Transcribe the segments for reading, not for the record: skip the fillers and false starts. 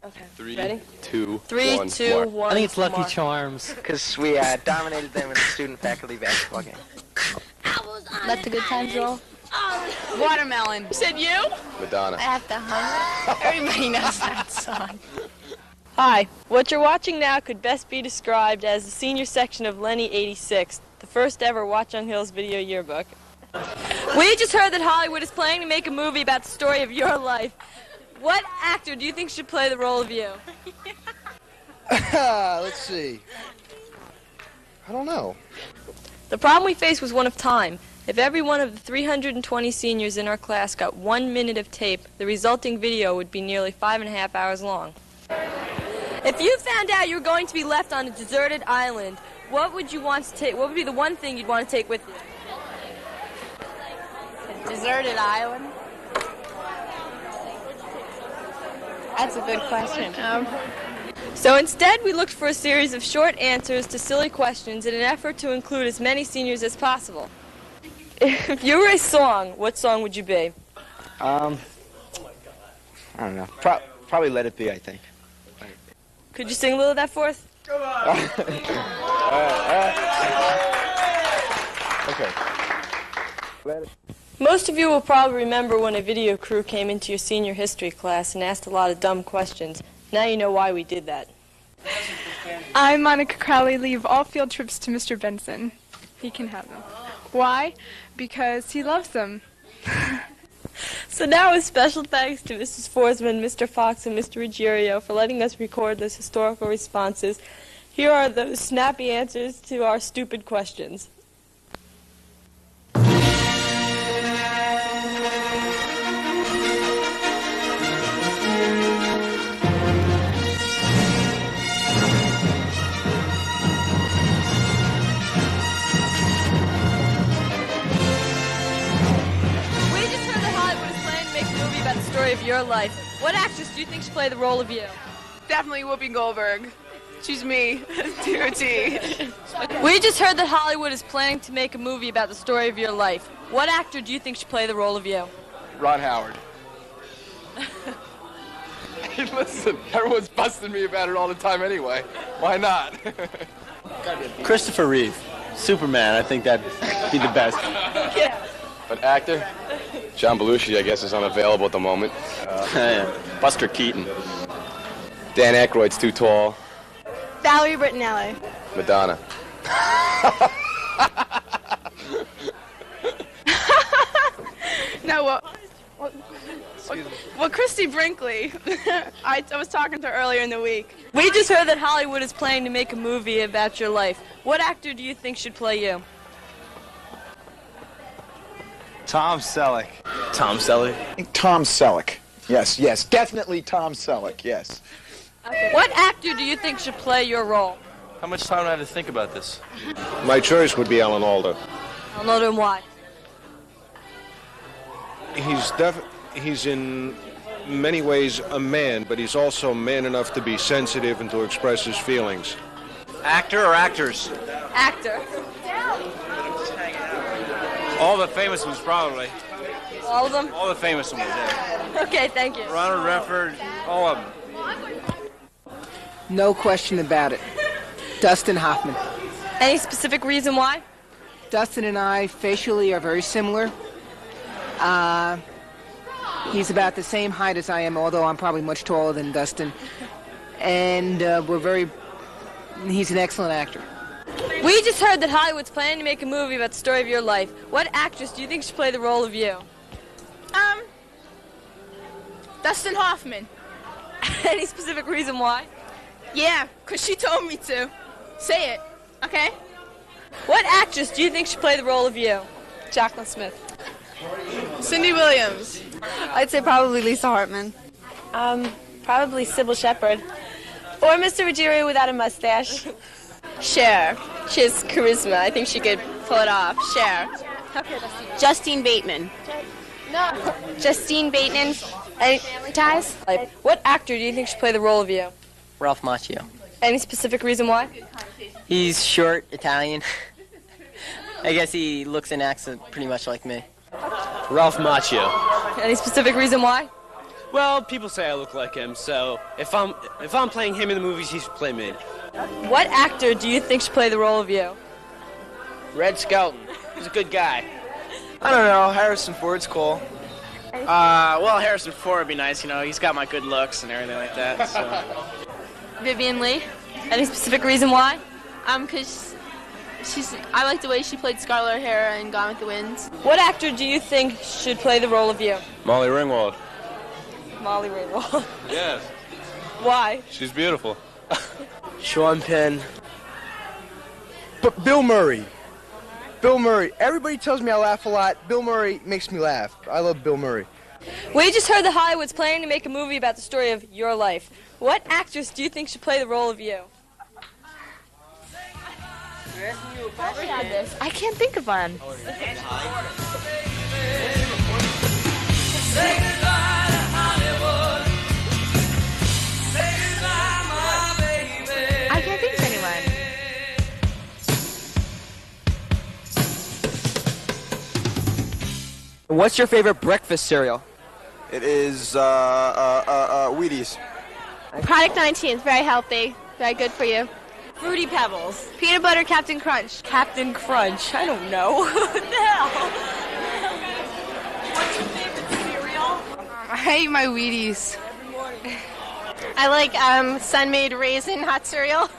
Okay. Ready? 3, 1, 2, mark. 1. I think it's Lucky mark. Charms. Because we dominated them in the student-faculty basketball game. Let the good times roll. Watermelon. You said you? Madonna. I have to hum it. Everybody knows that song. Hi. What you're watching now could best be described as the senior section of Lenni 86, the first ever Watch on Hill's video yearbook. We just heard that Hollywood is planning to make a movie about the story of your life. What actor do you think should play the role of you? Let's see. I don't know. The problem we faced was one of time. If every one of the 320 seniors in our class got 1 minute of tape, the resulting video would be nearly 5.5 hours long. If you found out you were going to be left on a deserted island, what would you want to take? What would be the one thing you'd want to take with you? A deserted island? That's a good question. So instead, we looked for a series of short answers to silly questions in an effort to include as many seniors as possible. If you were a song, what song would you be? I don't know. Probably Let It Be, I think. Could you sing a little of that for us? Okay. Most of you will probably remember when a video crew came into your senior history class and asked a lot of dumb questions. Now you know why we did that. I, Monica Crowley, leave all field trips to Mr. Benson. He can have them. Why? Because he loves them. So now with special thanks to Mrs. Forsman, Mr. Fox, and Mr. Ruggiero for letting us record those historical responses, here are those snappy answers to our stupid questions. Of your life. What actress do you think should play the role of you? Definitely Whoopi Goldberg. She's me. To a T. We just heard that Hollywood is planning to make a movie about the story of your life. What actor do you think should play the role of you? Ron Howard. Hey, listen, everyone's busting me about it all the time anyway. Why not? Christopher Reeve. Superman, I think that'd be the best. Yeah. An actor? John Belushi, I guess, is unavailable at the moment. Buster Keaton. Dan Aykroyd's too tall. Valerie Bertinelli. Madonna. No, well, Christy Brinkley. I was talking to her earlier in the week. We just heard that Hollywood is planning to make a movie about your life. What actor do you think should play you? Tom Selleck. Tom Selleck. Tom Selleck. Yes, definitely Tom Selleck, yes. Okay. What actor do you think should play your role? How much time do I have to think about this? My choice would be Alan Alda. I'll know him why. He's in many ways a man, but he's also man enough to be sensitive and to express his feelings. Actor or actors? Actor. All the famous ones, probably. All of them? All the famous ones, yeah. Okay, thank you. Ronald Redford, all of them. No question about it. Dustin Hoffman. Any specific reason why? Dustin and I facially are very similar. He's about the same height as I am, although I'm probably much taller than Dustin. And he's an excellent actor. We just heard that Hollywood's planning to make a movie about the story of your life. What actress do you think should play the role of you? Dustin Hoffman. Any specific reason why? Yeah, because she told me to. Say it, okay? What actress do you think should play the role of you? Jacqueline Smith. Cindy Williams. I'd say probably Lisa Hartman. Probably Sybil Shepherd. Or Mr. Ruggiero without a mustache. Cher. She has charisma. I think she could pull it off. Cher. Okay, Justine Bateman. No. Justine Bateman. Any family ties? What actor do you think should play the role of you? Ralph Macchio. Any specific reason why? He's short, Italian. I guess he looks and acts pretty much like me. Ralph Macchio. Any specific reason why? Well, people say I look like him, so if I'm playing him in the movies, he should play me. What actor do you think should play the role of you? Red Skelton. He's a good guy. I don't know. Harrison Ford's cool. Well, Harrison Ford would be nice. You know, he's got my good looks and everything like that. So. Vivian Lee? Any specific reason why? Because I like the way she played Scarlett O'Hara in Gone with the Wind. What actor do you think should play the role of you? Molly Ringwald. Molly Ringwald. Yes. Why? She's beautiful. Sean Penn. But Bill Murray. Bill Murray. Everybody tells me I laugh a lot. Bill Murray makes me laugh. I love Bill Murray. We just heard that Hollywood's planning to make a movie about the story of your life. What actress do you think should play the role of you? I can't think of one. I can't think of anyone. What's your favorite breakfast cereal? It is Wheaties. Product 19 is very healthy, very good for you. Fruity Pebbles. Peanut butter Captain Crunch. Captain Crunch. I don't know. What the hell? What's your favorite cereal? I hate my Wheaties. I like Sun-Maid Raisin hot cereal.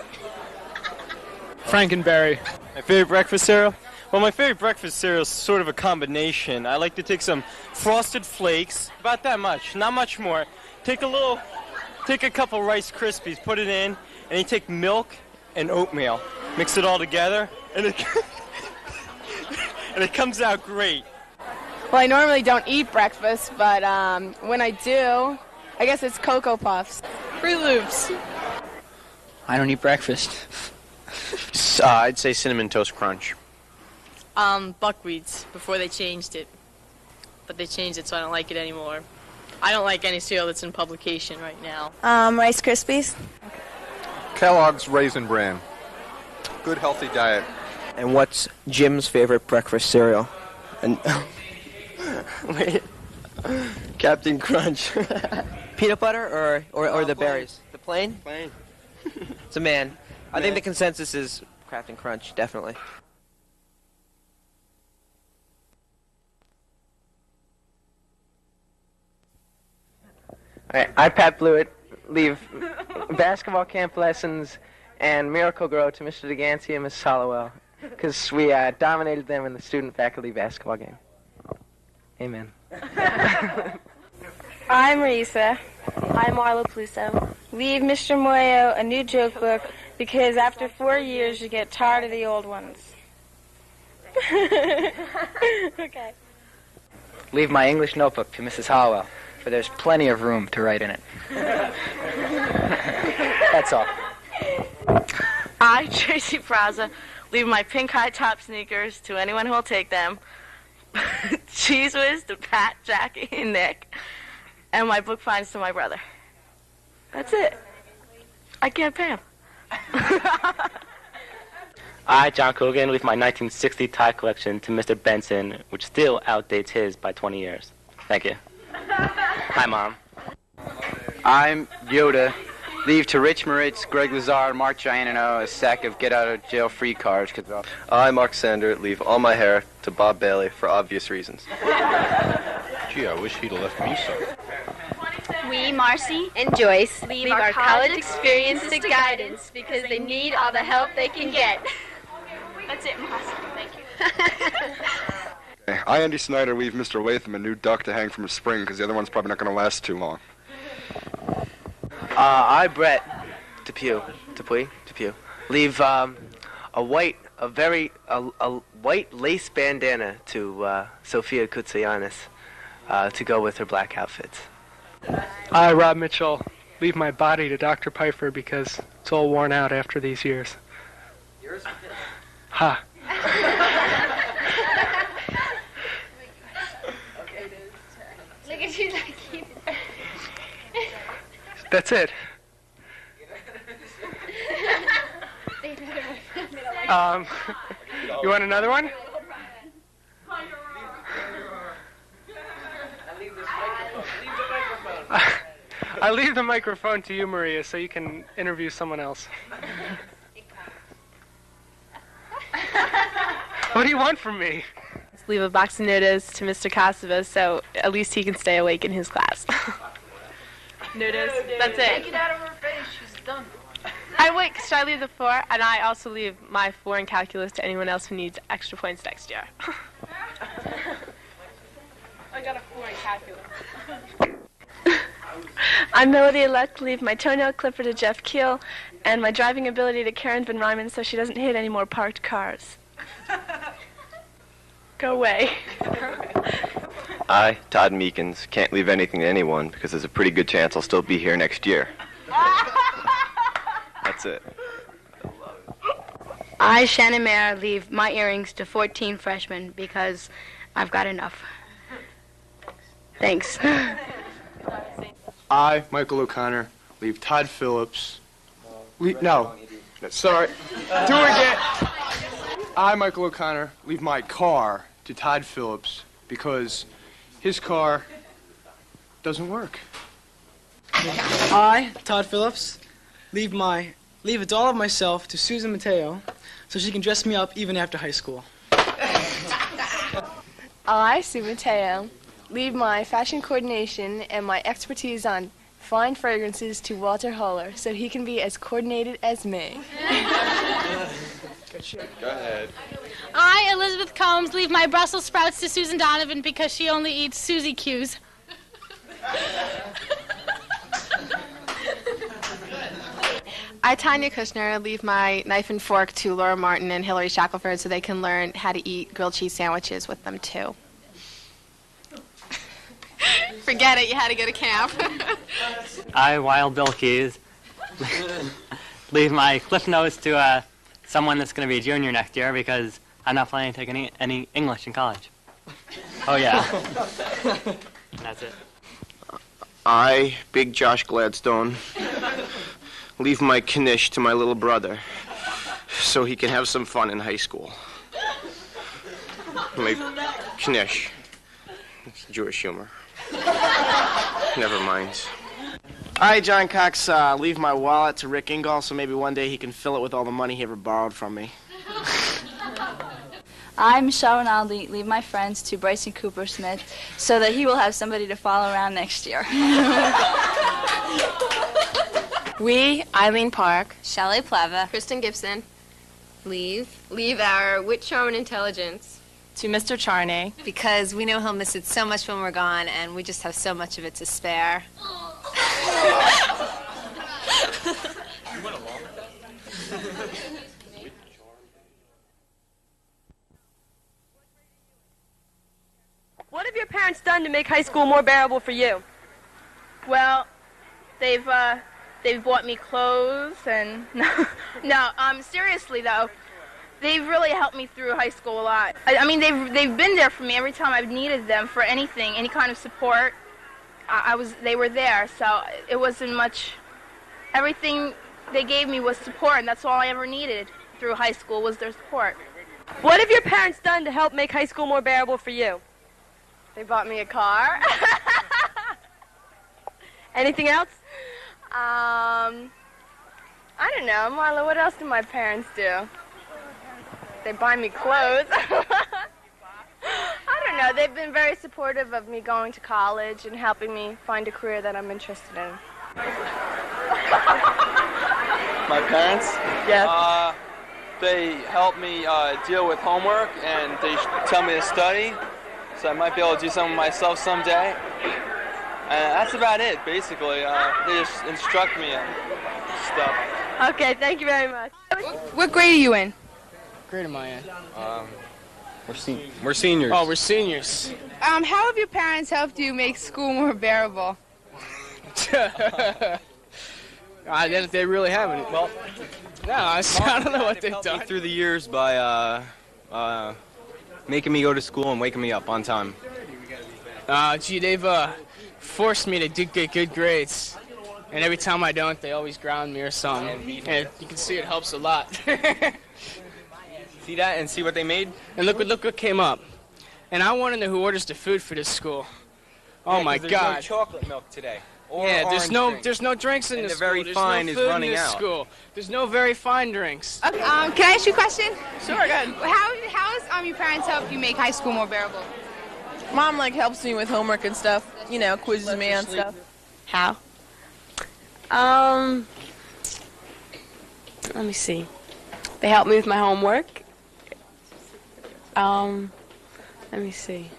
Frankenberry. My favorite breakfast cereal? Well, my favorite breakfast cereal is sort of a combination. I like to take some Frosted Flakes, about that much, not much more. Take a couple Rice Krispies, put it in, and you take milk and oatmeal, mix it all together, and it comes out great. Well, I normally don't eat breakfast, but when I do, I guess it's Cocoa Puffs. Fruit Loops. I don't eat breakfast. I'd say Cinnamon Toast Crunch. Buckwheats, before they changed it. But they changed it, so I don't like it anymore. I don't like any cereal that's in publication right now. Rice Krispies. Kellogg's Raisin Bran. Good, healthy diet. And what's Jim's favorite breakfast cereal? And wait, Captain Crunch. Peanut butter or the berries? The plain? Plain. It's a man. I think the consensus is Captain Crunch, definitely. All right, I, Pat Blewett, leave basketball camp lessons and Miracle-Gro to Mr. DeGancy and Ms. Solowell, because we dominated them in the student-faculty basketball game. Amen. I'm Marisa. I'm Marla Pluso. Leave Mr. Moyo a new joke book because after 4 years you get tired of the old ones. Okay. Leave my English notebook to Mrs. Hollowell, for there's plenty of room to write in it. That's all. I, Tracy Praza, leave my pink high-top sneakers to anyone who will take them. Cheese Whiz to Pat, Jackie, and Nick. And my book finds to my brother. That's it. I can't pay him. I, John Coogan, leave my 1960 tie collection to Mr. Benson, which still outdates his by 20 years. Thank you. Hi, Mom. I'm Yoda. Leave to Rich Moritz, Greg Lazar, Mark Giannino a stack of get-out-of-jail-free cards. I, Mark Sander, leave all my hair to Bob Bailey for obvious reasons. Gee, I wish he'd have left me some. We, Marcy and Joyce, leave our college experience to guidance because they need all the help they can get. That's it, Marcy. Thank you. I, Andy Snyder, leave Mr. Latham a new duck to hang from a spring because the other one's probably not going to last too long. I, Brett Depew, leave a white lace bandana to Sophia Koutsayanis to go with her black outfits. I, Rob Mitchell, leave my body to Dr. Pfeiffer because it's all worn out after these years. Yours? Ha. Look at you like you. That's it. You want another one? I leave the microphone to you, Maria, so you can interview someone else. What do you want from me? Let's leave a box of notas to Mr. Casava so at least he can stay awake in his class. Notas. That's it. Take it out of her face. She's done. Wait, should I leave the 4? And I also leave my 4 in calculus to anyone else who needs extra points next year. I got a 4 in calculus. I'm Melody Elect, leave my toenail clipper to Jeff Keel, and my driving ability to Karen Van Ryman so she doesn't hit any more parked cars. Go away. I, Todd Meekins, can't leave anything to anyone because there's a pretty good chance I'll still be here next year. That's it. I, Shannon Mayer, leave my earrings to 14 freshmen because I've got enough. Thanks. I, Michael O'Connor, leave Todd Phillips. No. Sorry. Do it again. I, Michael O'Connor, leave my car to Todd Phillips because his car doesn't work. I, Todd Phillips, leave it all of myself to Susan Mateo so she can dress me up even after high school. I, Sue Mateo, leave my fashion coordination and my expertise on fine fragrances to Walter Holler so he can be as coordinated as me. Go ahead. I, Elizabeth Combs, leave my Brussels sprouts to Susan Donovan because she only eats Susie Q's. I, Tanya Kushner, leave my knife and fork to Laura Martin and Hillary Shackelford so they can learn how to eat grilled cheese sandwiches with them, too. Forget it, you had to go to camp. I, Wild Bill Keys, leave my Cliff Notes to someone that's going to be a junior next year because I'm not planning to take any English in college. Oh, yeah. That's it. I, Big Josh Gladstone, leave my knish to my little brother so he can have some fun in high school. My knish. It's Jewish humor. Never mind. I, John Cox, leave my wallet to Rick Ingall so maybe one day he can fill it with all the money he ever borrowed from me. I, Michelle Rinaldi, leave my friends to Bryson Cooper Smith so that he will have somebody to follow around next year. We, Eileen Park, Shelley Pleva, Kristen Gibson, leave our wit, charm, and intelligence to Mr. Charney because we know he'll miss it so much when we're gone, and we just have so much of it to spare. What have your parents done to make high school more bearable for you? Well, they've bought me clothes and seriously though, they've really helped me through high school a lot. I mean, they've been there for me every time I've needed them for anything, any kind of support. They were there, so it wasn't much. Everything they gave me was support, and that's all I ever needed through high school was their support. What have your parents done to help make high school more bearable for you? They bought me a car. Anything else? I don't know, Marla, what else do my parents do? They buy me clothes. I don't know, they've been very supportive of me going to college and helping me find a career that I'm interested in. My parents? Yes. They help me deal with homework, and they tell me to study, so I might be able to do something myself someday. And that's about it, basically. They just instruct me on stuff. Okay, thank you very much. What grade are you in? Grade am I in? We're seniors. Oh, we're seniors. How have your parents helped you make school more bearable? They really haven't. Well, no, I don't know what they've done. Through the years by making me go to school and waking me up on time. They've forced me to get good grades. And every time I don't, they always ground me or something. And you can see it helps a lot. See that and see what they made? And look what came up. And I want to know who orders the food for this school. Oh, Yeah, my 'cause God. there's no chocolate milk today. Yeah, there's orange no there's no drinks in And this the school. very There's fine no is food running in this out. school. There's no very fine drinks. Okay, can I ask you a question? Sure, go ahead. How has your parents helped you make high school more bearable? Mom helps me with homework and stuff. You know, quizzes me on stuff. How? Let me see. They help me with my homework. Let me see.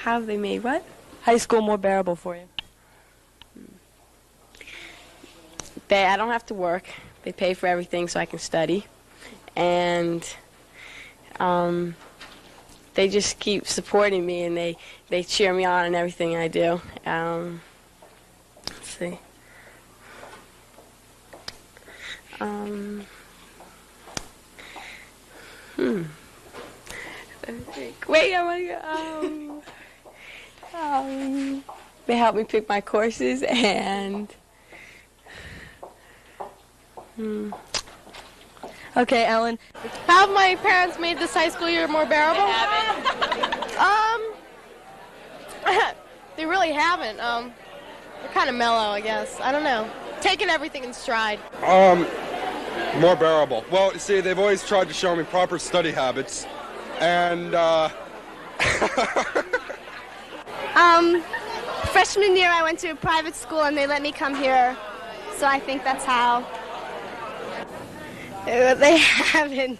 How have they made what? High school more bearable for you. I don't have to work. They pay for everything so I can study. And they just keep supporting me, and they cheer me on in everything I do. Let's see. Wait, I want to go. They help me pick my courses, and Okay, Ellen. How have my parents made this high school year more bearable? They really haven't. They're kind of mellow, I guess. I don't know. Taking everything in stride. More bearable. Well, you see, they've always tried to show me proper study habits, and Freshman year, I went to a private school, and they let me come here, so I think that's how. They haven't.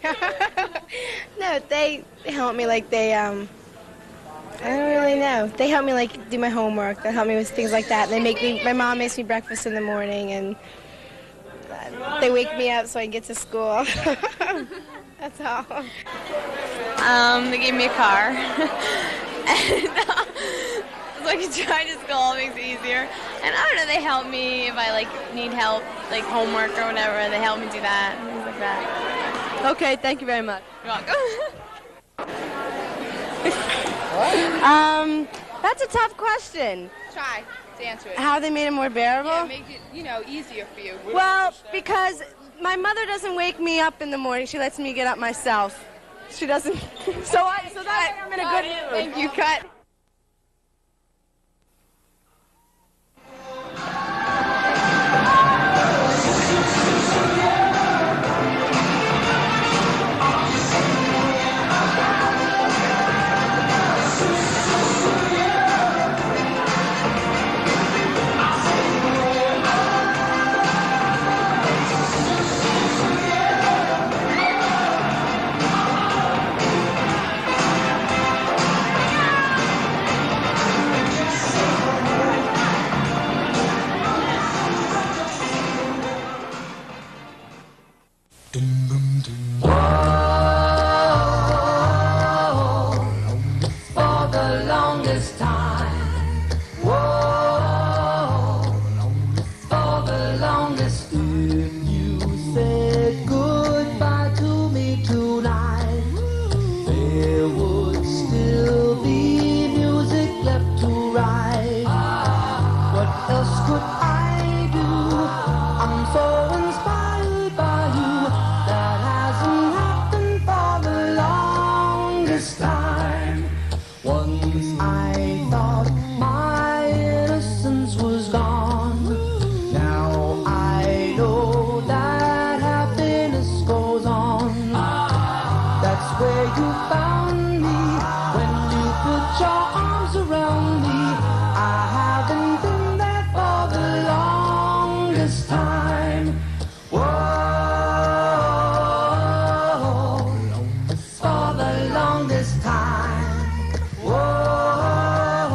No, they help me like they, I don't really know. They help me like do my homework. They help me with things like that. My mom makes me breakfast in the morning, and they wake me up so I can get to school. That's all. They gave me a car. So I can drive to school, it makes it easier. And I don't know, they help me if I need help, like homework or whatever. They help me do that, things like that. Okay, thank you very much. You're welcome. That's a tough question. Try to answer it. How they made it more bearable? Yeah, make it, easier for you. Well, because my mother doesn't wake me up in the morning. She lets me get up myself. She doesn't. So that's why I'm in a good mood. Thank you, cut. For the longest time, whoa, for the longest, if you said goodbye to me tonight, there would still be music left to write. What else could I do? I'm so inspired by you. That hasn't happened for the longest time. Once I thought my innocence was gone. Now I know that happiness goes on. That's where you found me when you put your arms around me. I haven't been there for the longest time. Whoa, for the longest time. Whoa.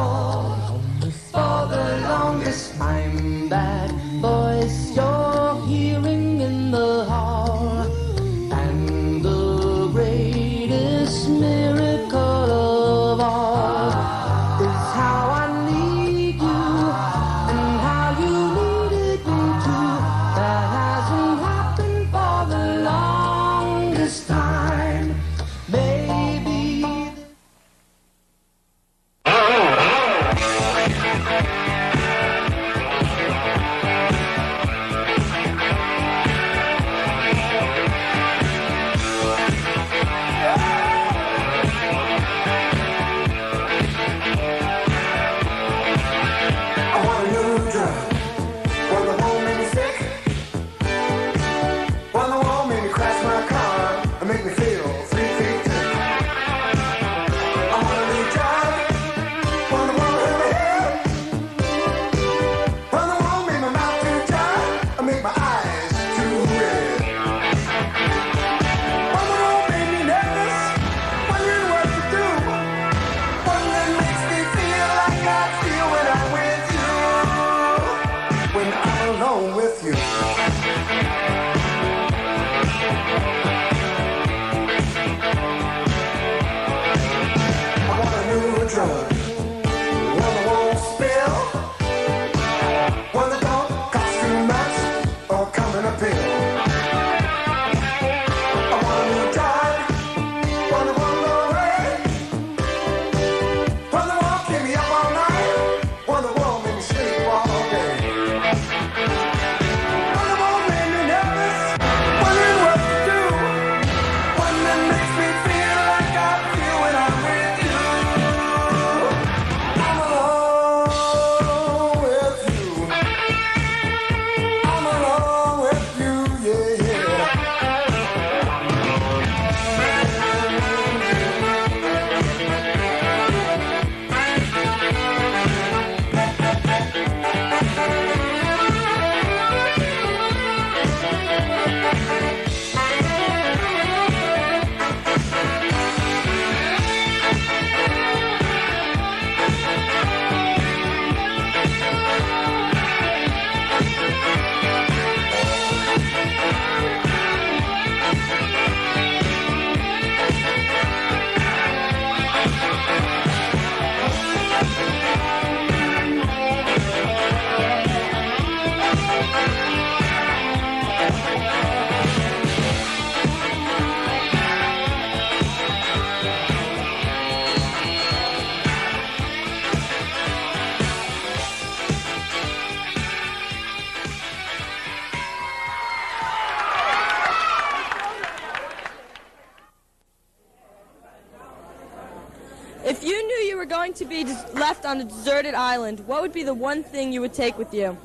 If you knew you were going to be left on a deserted island, what would be the one thing you would take with you?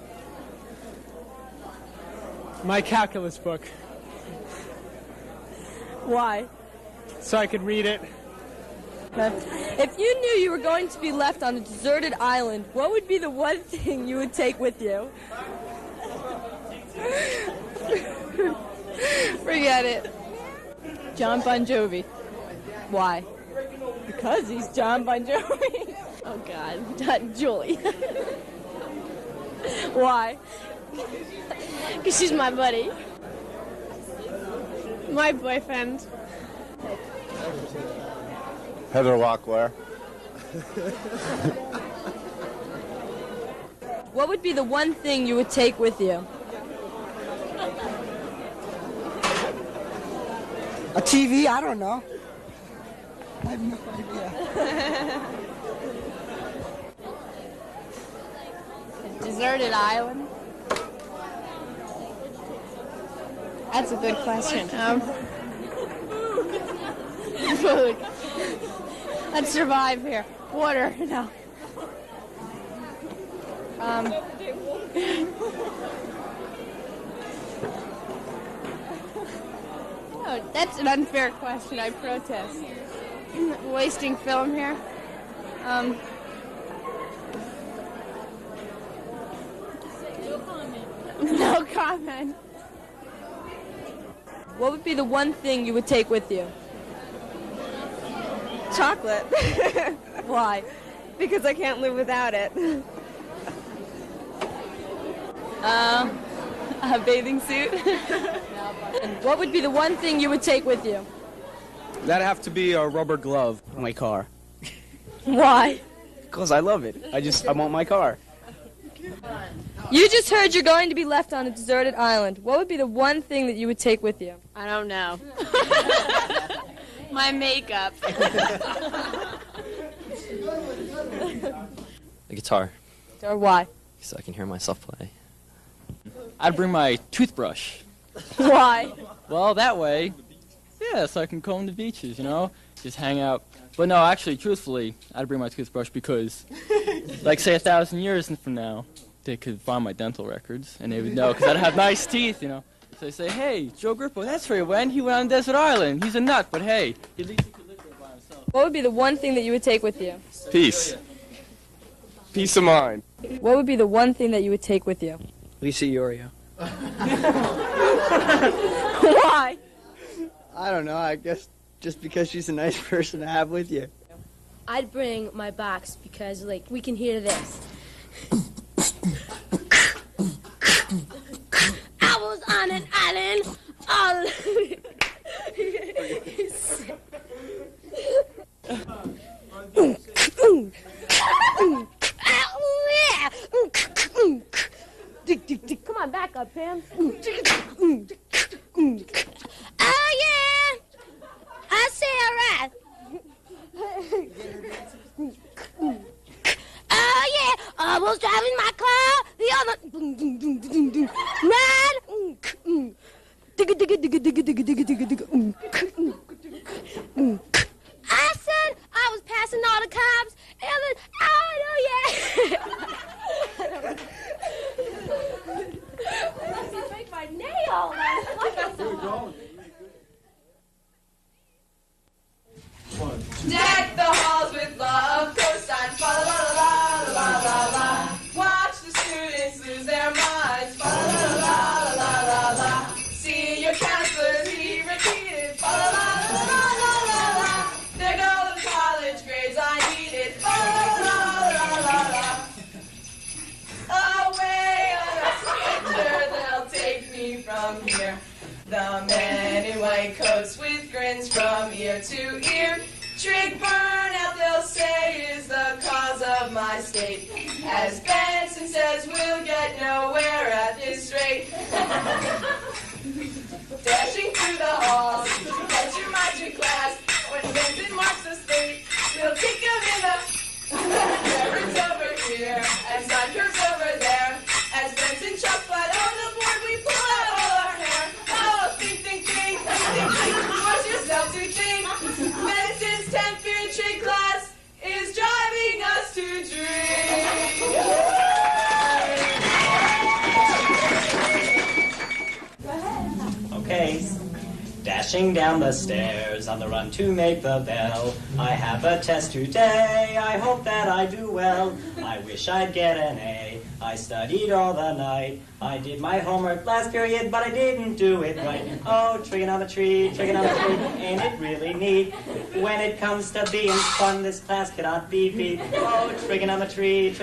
My calculus book, Why? so I could read it. If you knew you were going to be left on a deserted island, what would be the one thing you would take with you? Forget it. John Bon Jovi. Why? Because he's John Bon Jovi. Oh, God. Not Julie. Why? Because she's my buddy. My boyfriend. Heather Locklear. What would be the one thing you would take with you? A TV? I don't know. I have no idea. A deserted island? That's a good question. Food. Let's survive here. Water, no. Oh, that's an unfair question. I protest. Wasting film here. No comment. What would be the one thing you would take with you? Chocolate. Why? Because I can't live without it. A bathing suit. And what would be the one thing you would take with you? That'd have to be a rubber glove on my car. Why? Because I love it. I want my car. You just heard you're going to be left on a deserted island. What would be the one thing that you would take with you? I don't know. My makeup. The guitar, Or why? so I can hear myself play. I'd bring my toothbrush. Why? Well, that way, yeah, so I can comb the beaches, just hang out. But no, actually, truthfully, I'd bring my toothbrush because, like, say 1,000 years from now, they could find my dental records, and they would know, because I'd have nice teeth, So they say, hey, Joe Grippo, that's where he went. He went on a desert island. He's a nut, but hey, at least he could live there by himself. What would be the one thing that you would take with you? Peace. Peace of mind. What would be the one thing that you would take with you? Lisa Iorio. Why? I don't know. I guess just because she's a nice person to have with you. I'd bring my box because, we can hear this. I was on an island all... Come on, back up, Pam. Oh, yeah. I say all right. Oh, yeah. I was driving my car the other... Ride. I said I was passing all the cops, and then, oh, yeah. Let me break my nail. Deck the halls with love, cosigns, fa la la la la la la. Watch the students lose their minds, fa la la la la la. See your counselors, he repeated, fa la la la la la. There go the college grades I needed, fa la la la la. Away on a stretcher, they'll take me from here. The men in white coats with grins from ear to ear. Trig burnout, they'll say, is the cause of my state. As Benson says, we'll get nowhere at this rate. Dashing through the halls, get your magic class. When Benson marks the state, we'll kick him in the... Reverend's over here, and Sunkirk's over there. As Benson chucks flat on the board, we pull out all our hair. Oh, think, think, think, think, think, think. Force yourself to think. Benson's 10th period trig class dashing down the stairs on the run to make the bell. I have a test today, I hope that I do well. I wish I'd get an A, I studied all the night. I did my homework last period, but I didn't do it right. Oh, trigonometry, ain't it really neat? When it comes to being fun, this class cannot be beat. Oh, trigonometry,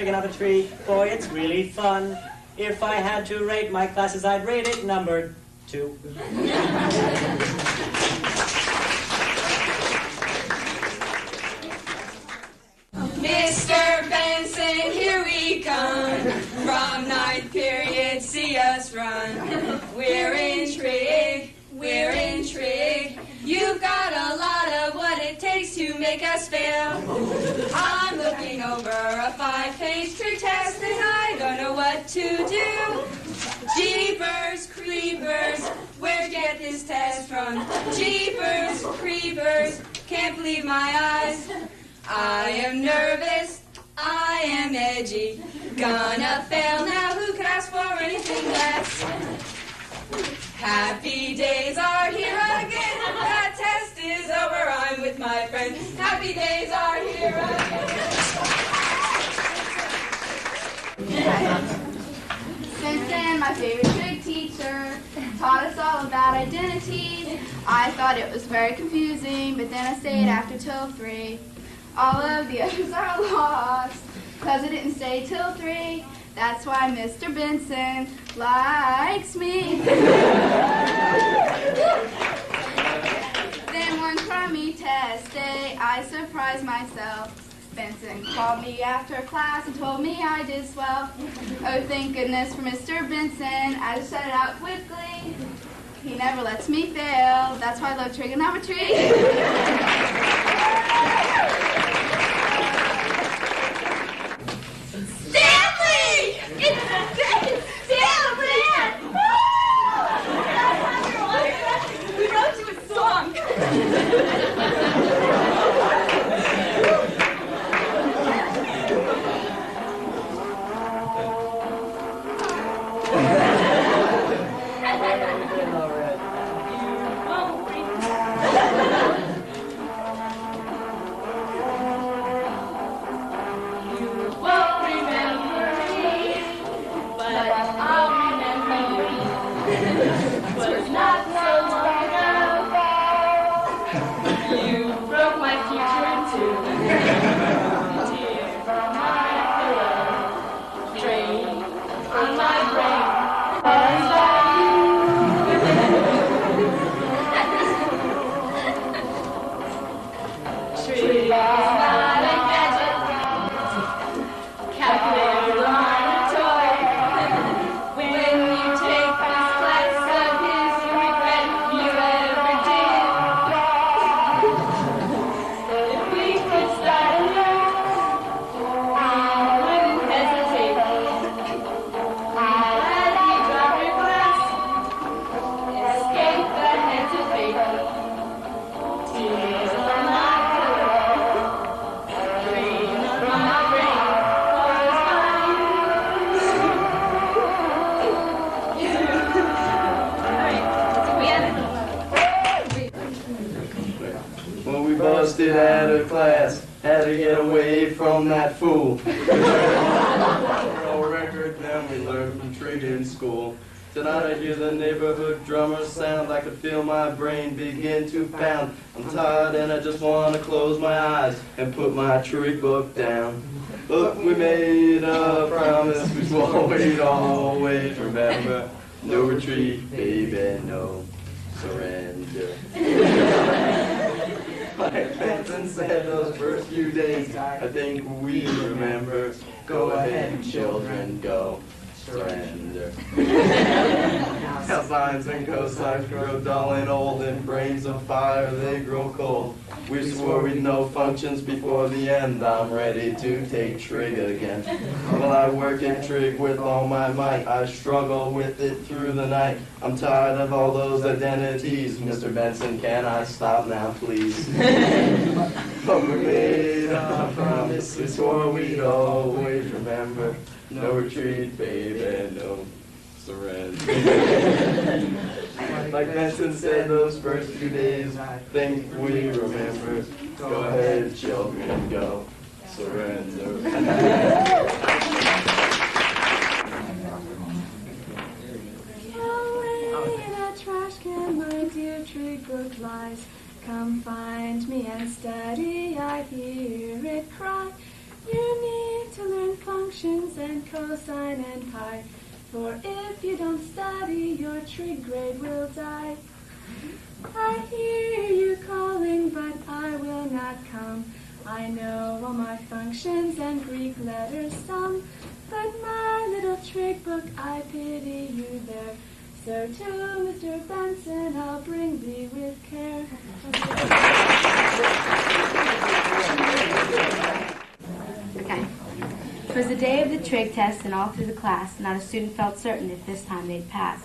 boy, it's really fun. If I had to rate my classes, I'd rate it number 2. Mr. Benson, here we come. From 9th period, see us run. We're intrigued. You've got a lot of what it takes to make us fail. I'm looking over a 5-page trig test and I don't know what to do. Jeepers creepers, where'd you get this test from? Jeepers creepers, can't believe my eyes. I am nervous, I am edgy. Gonna fail now, who could ask for anything less? Happy days are here again. That test is over, I'm with my friends. Happy days are here again. Simpson, my favorite trig teacher, taught us all about identity. I thought it was very confusing, but then I stayed after till 3. All of the others are lost, because I didn't stay till 3. That's why Mr. Benson likes me. Then one crummy test day, I surprised myself. Benson called me after class and told me I did swell. Oh, thank goodness for Mr. Benson. I just set it out quickly. He never lets me fail. That's why I love trigonometry. Stanley! It's Stanley! We wrote you a song. Busted out of class, had to get away from that fool. No record, then we learned from trig in school. Tonight I hear the neighborhood drummer sound. I could feel my brain begin to pound. I'm tired and I just want to close my eyes and put my trig book down. Look, we made a promise we swore we'd always remember. No retreat, baby, no surrender. Like Benson said those first few days, I think we remember. Go ahead, children, go. Surrender. How sines and cosines grow dull and old, and brains of fire they grow cold. We swore we'd know functions before the end. I'm ready to take trig again. Well, I work in trig with all my might. I struggle with it through the night. I'm tired of all those identities. Mr. Benson, can I stop now, please? But we made a promise. We swore we'd always remember. No retreat, baby, no surrender. Like Benson said, those first few days, I think we remember. Go ahead, children, go. Surrender. Away in a trash can, my dear trig book lies. Come find me and study, I hear it cry. You need to learn functions and cosine and pi. For if you don't study, your trig grade will die. I hear you calling, but I will not come. I know all my functions and Greek letters some, but my little trig book, I pity you there. So to Mr. Benson, I'll bring thee with care. Okay. It was the day of the trig test, and all through the class, not a student felt certain if this time they'd pass.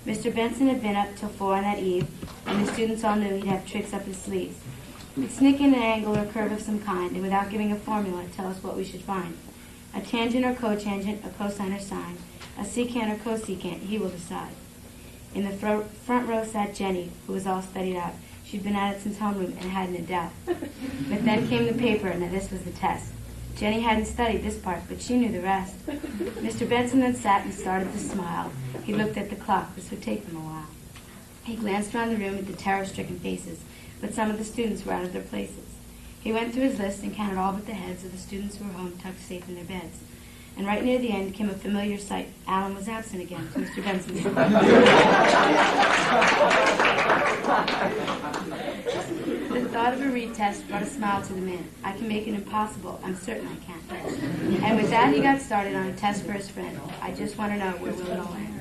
Mr. Benson had been up till 4 on that eve, and the students all knew he'd have tricks up his sleeves. He'd sneak in an angle or curve of some kind, and without giving a formula, tell us what we should find. A tangent or cotangent, a cosine or sine, a secant or cosecant, he will decide. In the front row sat Jenny, who was all studied out. She'd been at it since homeroom and hadn't a doubt. But then came the paper, and this was the test. Jenny hadn't studied this part, but she knew the rest. Mr. Benson then sat and started to smile. He looked at the clock. This would take them a while. He glanced around the room at the terror-stricken faces, but some of the students were out of their places. He went through his list and counted all but the heads of the students who were home tucked safe in their beds. And right near the end came a familiar sight. Alan was absent again, to Mr. Benson's The thought of a retest brought a smile to the man. I can make it impossible. I'm certain I can. And with that, he got started on a test for his friend. I just want to know where will it all end.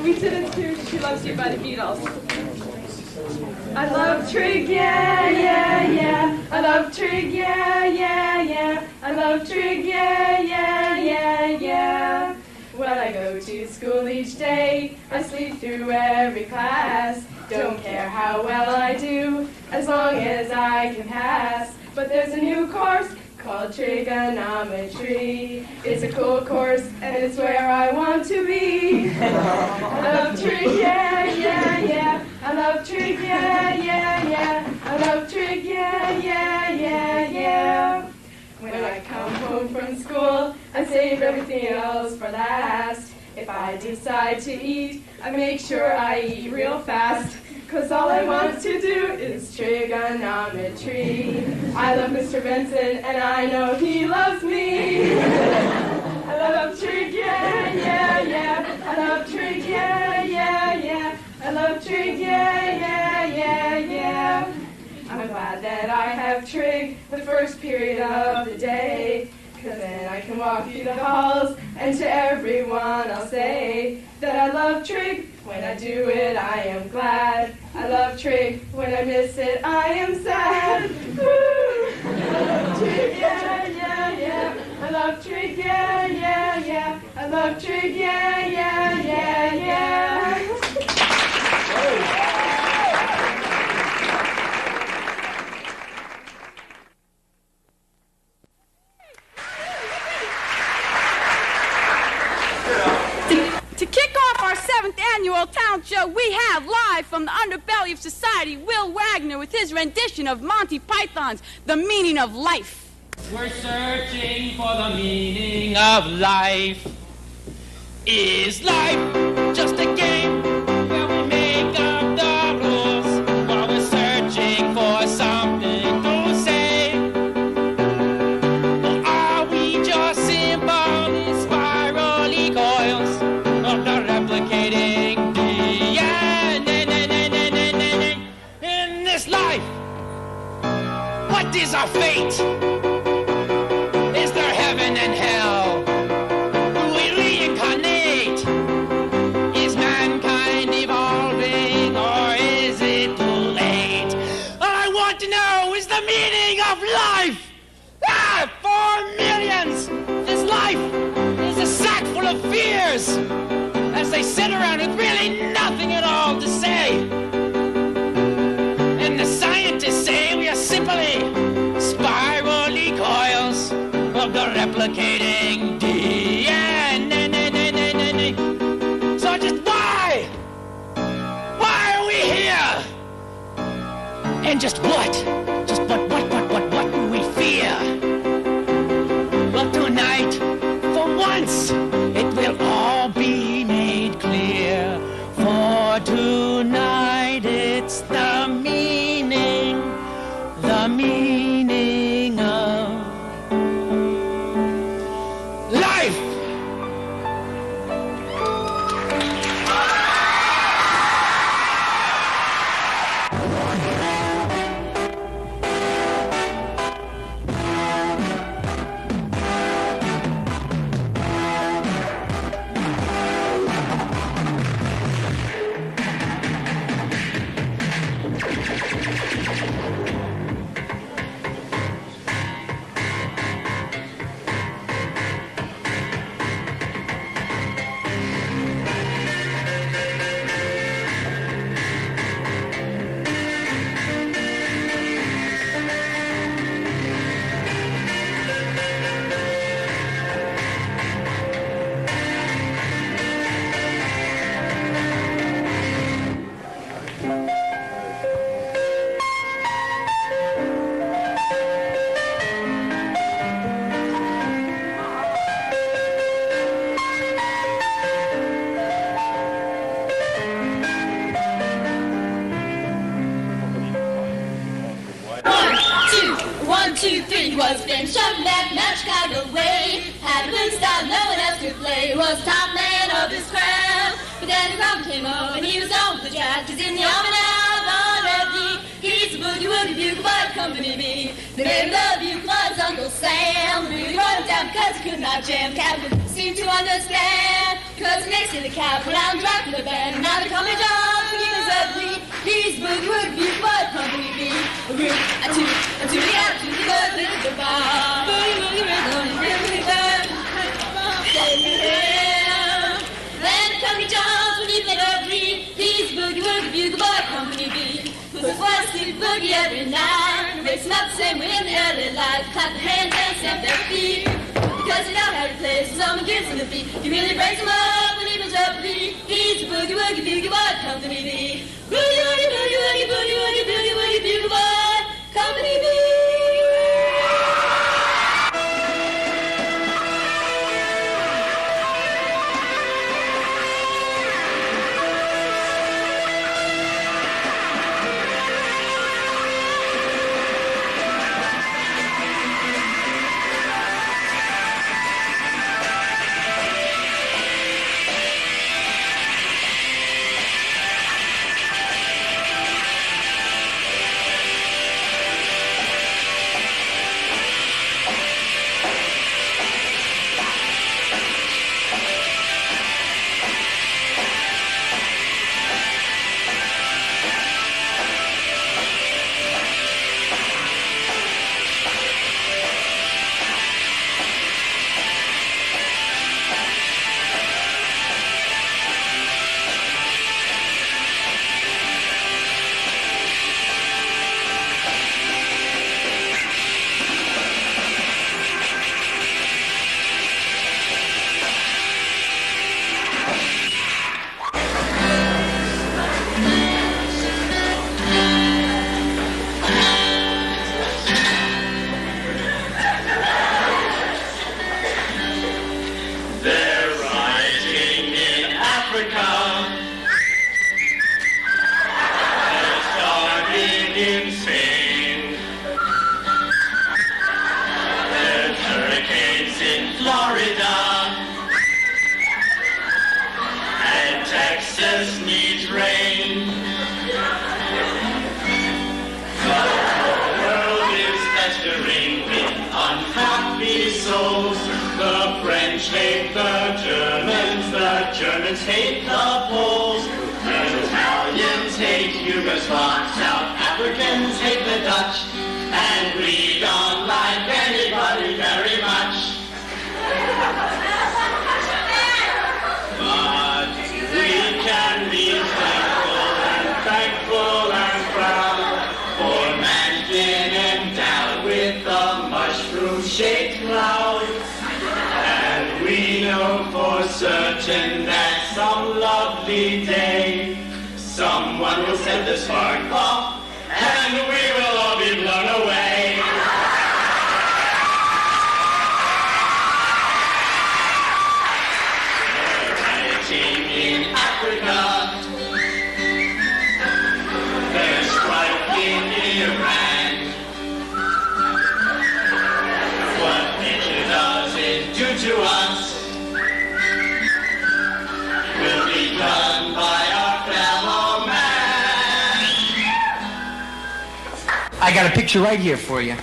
We did it too. She Loves You by the Beatles. I love trig, yeah, yeah, yeah. I love trig, yeah, yeah, yeah. I love trig, yeah, yeah, yeah, yeah. When I go to school each day, I sleep through every class. Don't care how well I do, as long as I can pass. But there's a new course called trigonometry. It's a cool course, and it's where I want to be. I love trig, yeah, yeah, yeah. I love trig, yeah, yeah, yeah. I love trig, yeah, yeah, yeah, yeah. When I come home from school, I save everything else for last. If I decide to eat, I make sure I eat real fast. 'Cause all I want to do is trigonometry. I love Mr. Benson, and I know he loves me. I love trig, yeah, yeah, yeah. I love trig, yeah, yeah, yeah. I love trig, yeah, yeah, yeah, yeah. I'm glad that I have trig the first period of the day. 'Cause then I can walk through the halls, and to everyone I'll say that I love trig. When I do it, I am glad. I love trig. When I miss it, I am sad. Woo! I love trig, yeah, yeah, yeah. I love trig, yeah, yeah, yeah. I love trig, yeah, yeah, yeah, yeah. To kick off our 7th annual talent show, we have live from the underbelly of society, Will Wagner with his rendition of Monty Python's The Meaning of Life. We're searching for the meaning of life. Is life just a game where we make up the rules while we're searching for something to say? Or are we just simple spirally coils of the replicating DNA in this life? What is our fate? Is there heaven and hell? Do we reincarnate? Is mankind evolving, or is it too late? All I want to know is the meaning of life! Ah, for millions, this life is a sack full of fears as they sit around with really nothing at all to say. And the scientists say we are simply spirally coils of the replicating DNA. And just what do we fear? Well, tonight, for once, it will all be made clear. For tonight, it's the meaning of life. One, two, three was been shoving that nut Chicago way. Had a blue style no one else could play. Was top man of his crowd. But then his mom came home and he was on with the jazz. Cause in the arm and out on F.D. he's a boogie woogie bugle boy company B. The name of the bugle was Uncle Sam. Really wrote him down because he could not jam. Captain seemed to understand. Cause next to the cap when I'm driving the band. Now they call me John when he was ugly. He's boogie woogie bugle boy company B. A root, a two, a two, yeah, two, the good, the bar. Boogie woogie rhythm, really fun. Then come me John when he played ugly. He's boogie woogie bugle boy company B. Puts his one sleep boogie every night. Wakes him up the same way in the early light. Clap their hands and stamp their feet. Because you know how he plays, so someone gives him the beat. He really breaks him up when he was up beat. He's a boogie woogie bugle boy company B. Boogie woogie boogie woogie boogie woogie boogie woogie bugle boy company B. Hate the Poles, the Italians hate Yugoslavs, South Africans hate the Dutch, and we don't like anybody very much. But we can be thankful and proud for man's been endowed with the mushroom-shaped cloud. And we know for certain that some lovely day someone will set the spark off and we'll I got a picture right here for you.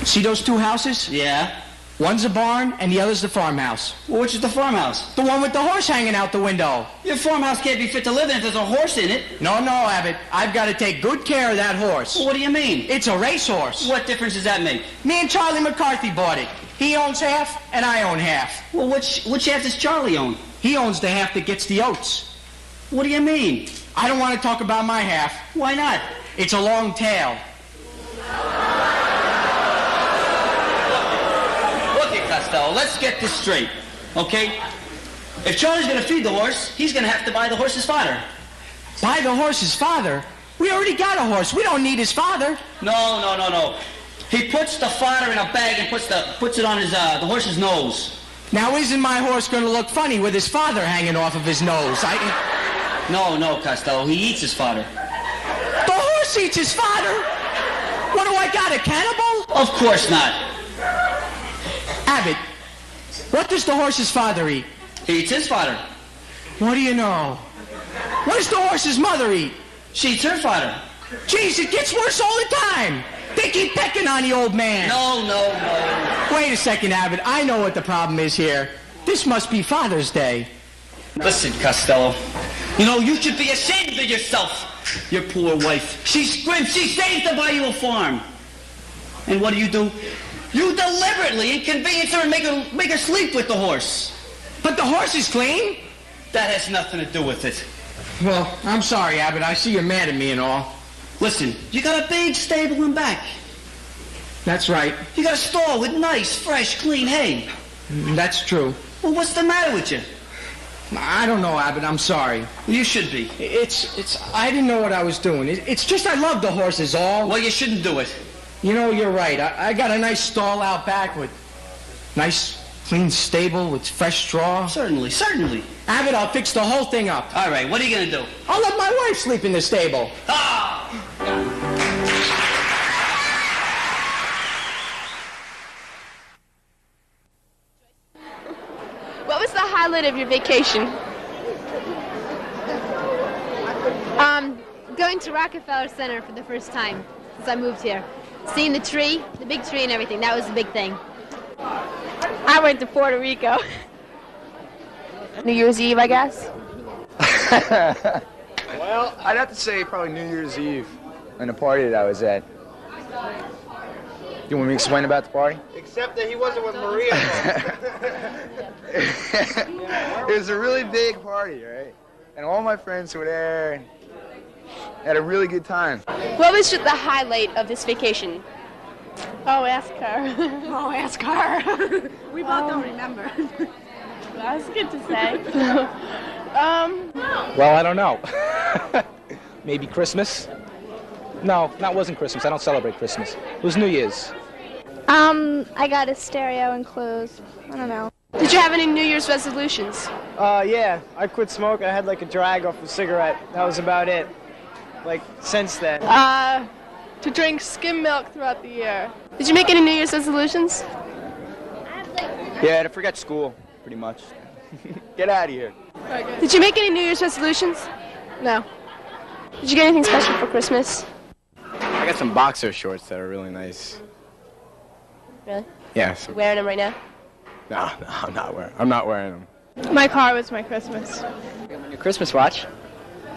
See those two houses? Yeah. One's a barn and the other's the farmhouse. Well, which is the farmhouse? The one with the horse hanging out the window. Your farmhouse can't be fit to live in if there's a horse in it. No, Abbott. I've got to take good care of that horse. Well, what do you mean? It's a racehorse. What difference does that make? Me and Charlie McCarthy bought it. He owns half and I own half. Well, which half does Charlie own? He owns the half that gets the oats. What do you mean? I don't want to talk about my half. Why not? It's a long tail. Costello, let's get this straight, okay? If Charlie's going to feed the horse, he's going to have to buy the horse's fodder. Buy the horse's father? We already got a horse. We don't need his father. No. He puts the fodder in a bag and puts it on his the horse's nose. Now, isn't my horse going to look funny with his father hanging off of his nose? No, Costello. He eats his fodder. The horse eats his fodder? What do I got, a cannibal? Of course not. Abbott, what does the horse's father eat? He eats his fodder. What do you know? What does the horse's mother eat? She eats her fodder. Jeez, it gets worse all the time. They keep pecking on the old man. No. Wait a second, Abbott. I know what the problem is here. This must be Father's Day. Listen, Costello. You know, you should be ashamed of yourself. Your poor wife. She scrimps. She saves to buy you a farm. And what do? You deliberately inconvenience her and make her sleep with the horse. But the horse is clean. That has nothing to do with it. Well, I'm sorry, Abbott. I see you're mad at me and all. Listen, you got a big stable in back. That's right. You got a stall with nice, fresh, clean hay. That's true. Well, what's the matter with you? I don't know, Abbott. I'm sorry. You should be. I didn't know what I was doing. It's just I love the horses all. Well, you shouldn't do it. You know, you're right. I got a nice stall out back with nice, clean stable with fresh straw. Certainly. Abbott, I'll fix the whole thing up. All right, what are you going to do? I'll let my wife sleep in the stable. Ah! What was the highlight of your vacation? Going to Rockefeller Center for the first time since I moved here. Seeing the tree, the big tree and everything, that was the big thing. I went to Puerto Rico. New Year's Eve, I guess. Well, I'd have to say probably New Year's Eve and the party that I was at. You want me to explain about the party? Except that he wasn't with Maria. It was a really big party, right? And all my friends were there and had a really good time. What was the highlight of this vacation? Oh, ask her. Oh, ask her. We both don't remember. That's good to say. Well, I don't know. Maybe Christmas? No, that wasn't Christmas. I don't celebrate Christmas. It was New Year's. I got a stereo and clothes. I don't know. Did you have any New Year's resolutions? Yeah. I quit smoking. I had like a drag off a cigarette. That was about it. Like, since then. To drink skim milk throughout the year. Did you make any New Year's resolutions? Yeah, to forget school, pretty much. Get out of here. Did you make any New Year's resolutions? No. Did you get anything special for Christmas? I got some boxer shorts that are really nice. Really? Yeah. So, You wearing them right now? no, I'm not wearing them. My car was my Christmas. Your Christmas watch.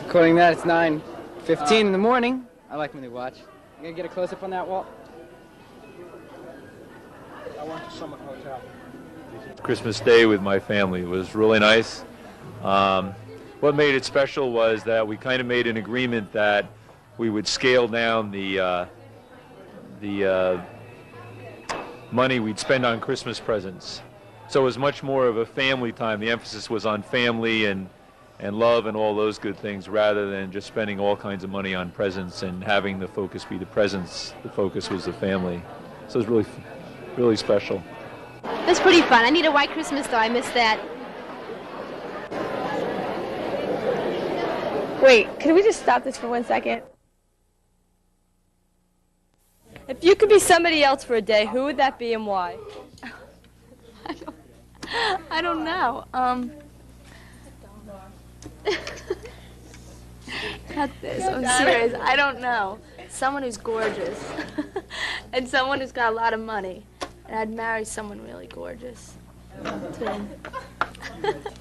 According to that, it's 9:15 in the morning. I like my new watch. You gonna get a close-up on that, Walt? I went to Summit Hotel. Christmas Day with my family. It was really nice. What made it special was that we kind of made an agreement that we would scale down the money we'd spend on Christmas presents. So it was much more of a family time. The emphasis was on family and love and all those good things rather than just spending all kinds of money on presents and having the focus be the presents. The focus was the family. So it was really special. That's pretty fun. I need a white Christmas though. I missed that. Wait, can we just stop this for 1 second? If you could be somebody else for a day, who would that be and why? I don't know. Cut this. I'm serious. I don't know. Someone who's gorgeous. And someone who's got a lot of money. And I'd marry someone really gorgeous. Too.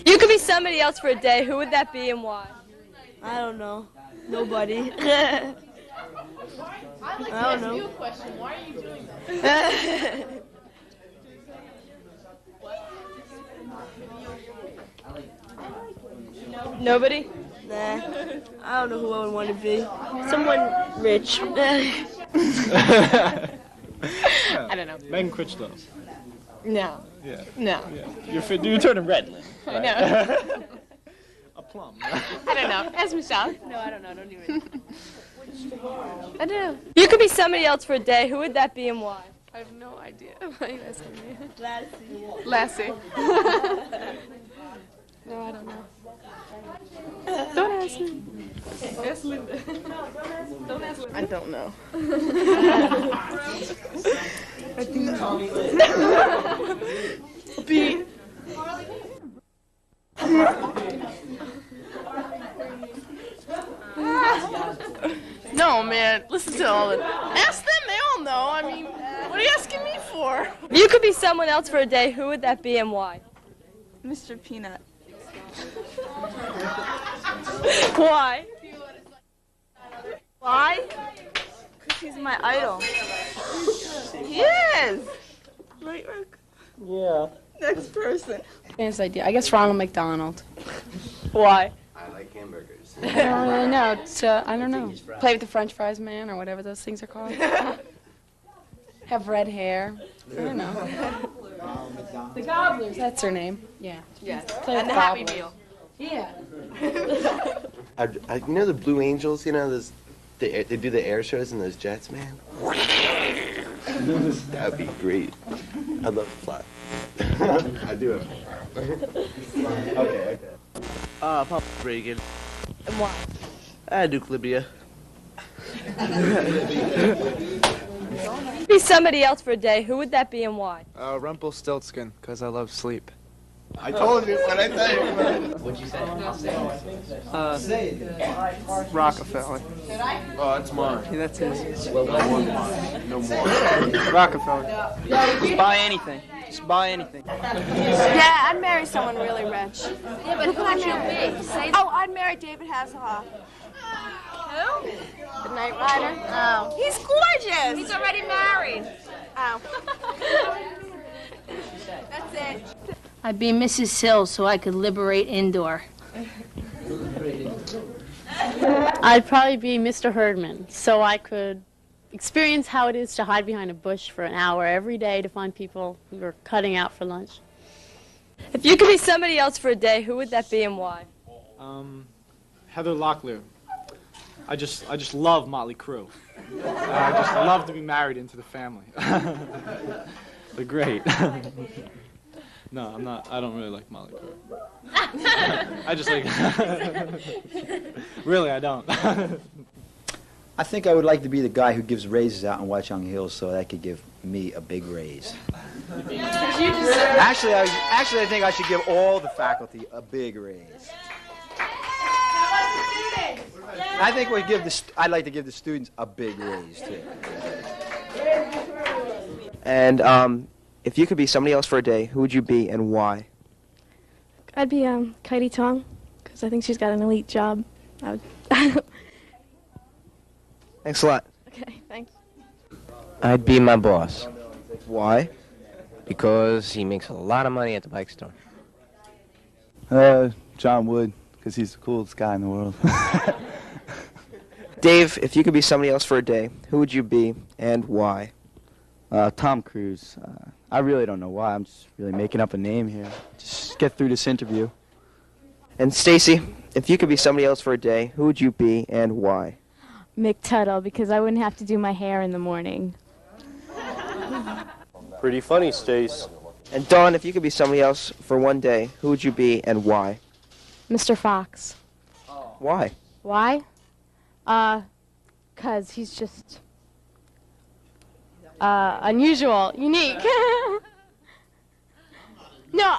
You could be somebody else for a day. Who would that be and why? I don't know. Nobody. I'd like to I don't ask know. you a question. Why are you doing this? Nobody? Nah. I don't know who I would want to be. Someone rich. I don't know. Megan Critchlow. No. Yeah. No. Yeah. You're turning red, Lynn. I know. A plum. I don't know. Ask Michelle. No, I don't know. Don't even. I don't know. You could be somebody else for a day. Who would that be and why? I have no idea. Why are you asking me? Lassie. No, I don't know. Don't ask me. Ask Linda. Don't ask Linda. I don't know. I think B. No, man. Listen to all of it. Ask them. They all know. I mean, what are you asking me for? You could be someone else for a day. Who would that be and why? Mr. Peanut. Why? Why? Because he's my idol. He is. Right, Rick? Yeah. Next person. Fancy idea. I guess Ronald McDonald. Why? I like hamburgers. I don't really know. It's, I don't know. Play with the French fries man or whatever those things are called. Have red hair. I don't know. The Gobblers. That's her name. Yeah. Yes. Play And with the Happy Gobblers. Meal. Yeah. You know the Blue Angels? You know those. They do the air shows in those jets, man. That'd be great. I'd love to fly. I do it. Okay. Papa Reagan. And why? Duke Libya. Be somebody else for a day. Who would that be and why? Rumpelstiltskin, because I love sleep. I told you when I tell you. What'd you say? Rockefeller. Oh, that's mine. Yeah, that's his. No more. Rockefeller. Just buy anything. Just buy anything. Yeah, I'd marry someone really rich. Yeah, but who would you be? Say Oh, I'd marry David Hasselhoff. who? The Knight Rider. Oh. He's gorgeous. He's already married. Oh. That's it. I'd be Mrs. Hill so I could liberate indoor. I'd probably be Mr. Herdman, so I could experience how it is to hide behind a bush for an hour every day to find people who are cutting out for lunch. If you could be somebody else for a day, who would that be and why? Heather Locklear. I just love Motley Crue. I just love to be married into the family. They're great. No, I'm not. I don't really like Motley Crue. I just like. Really, I don't. I think I would like to be the guy who gives raises out in Watchung Hills so that could give me a big raise. Actually, I think I should give all the faculty a big raise. I think I'd like to give the students a big raise too. And if you could be somebody else for a day, who would you be and why? I'd be Katie Tong, because I think she's got an elite job. I would. Thanks a lot. Okay, thanks. I'd be my boss. Why? Because he makes a lot of money at the bike store. John Wood, because he's the coolest guy in the world. Dave, if you could be somebody else for a day, who would you be and why? Tom Cruise. I really don't know why. I'm just really making up a name here. Just get through this interview. And Stacy, if you could be somebody else for a day, who would you be and why? Mick Tuttle, because I wouldn't have to do my hair in the morning. Pretty funny, Stace. And Dawn, if you could be somebody else for one day, who would you be and why? Mr. Fox. Why? Why? 'Cause he's just unusual, unique. No,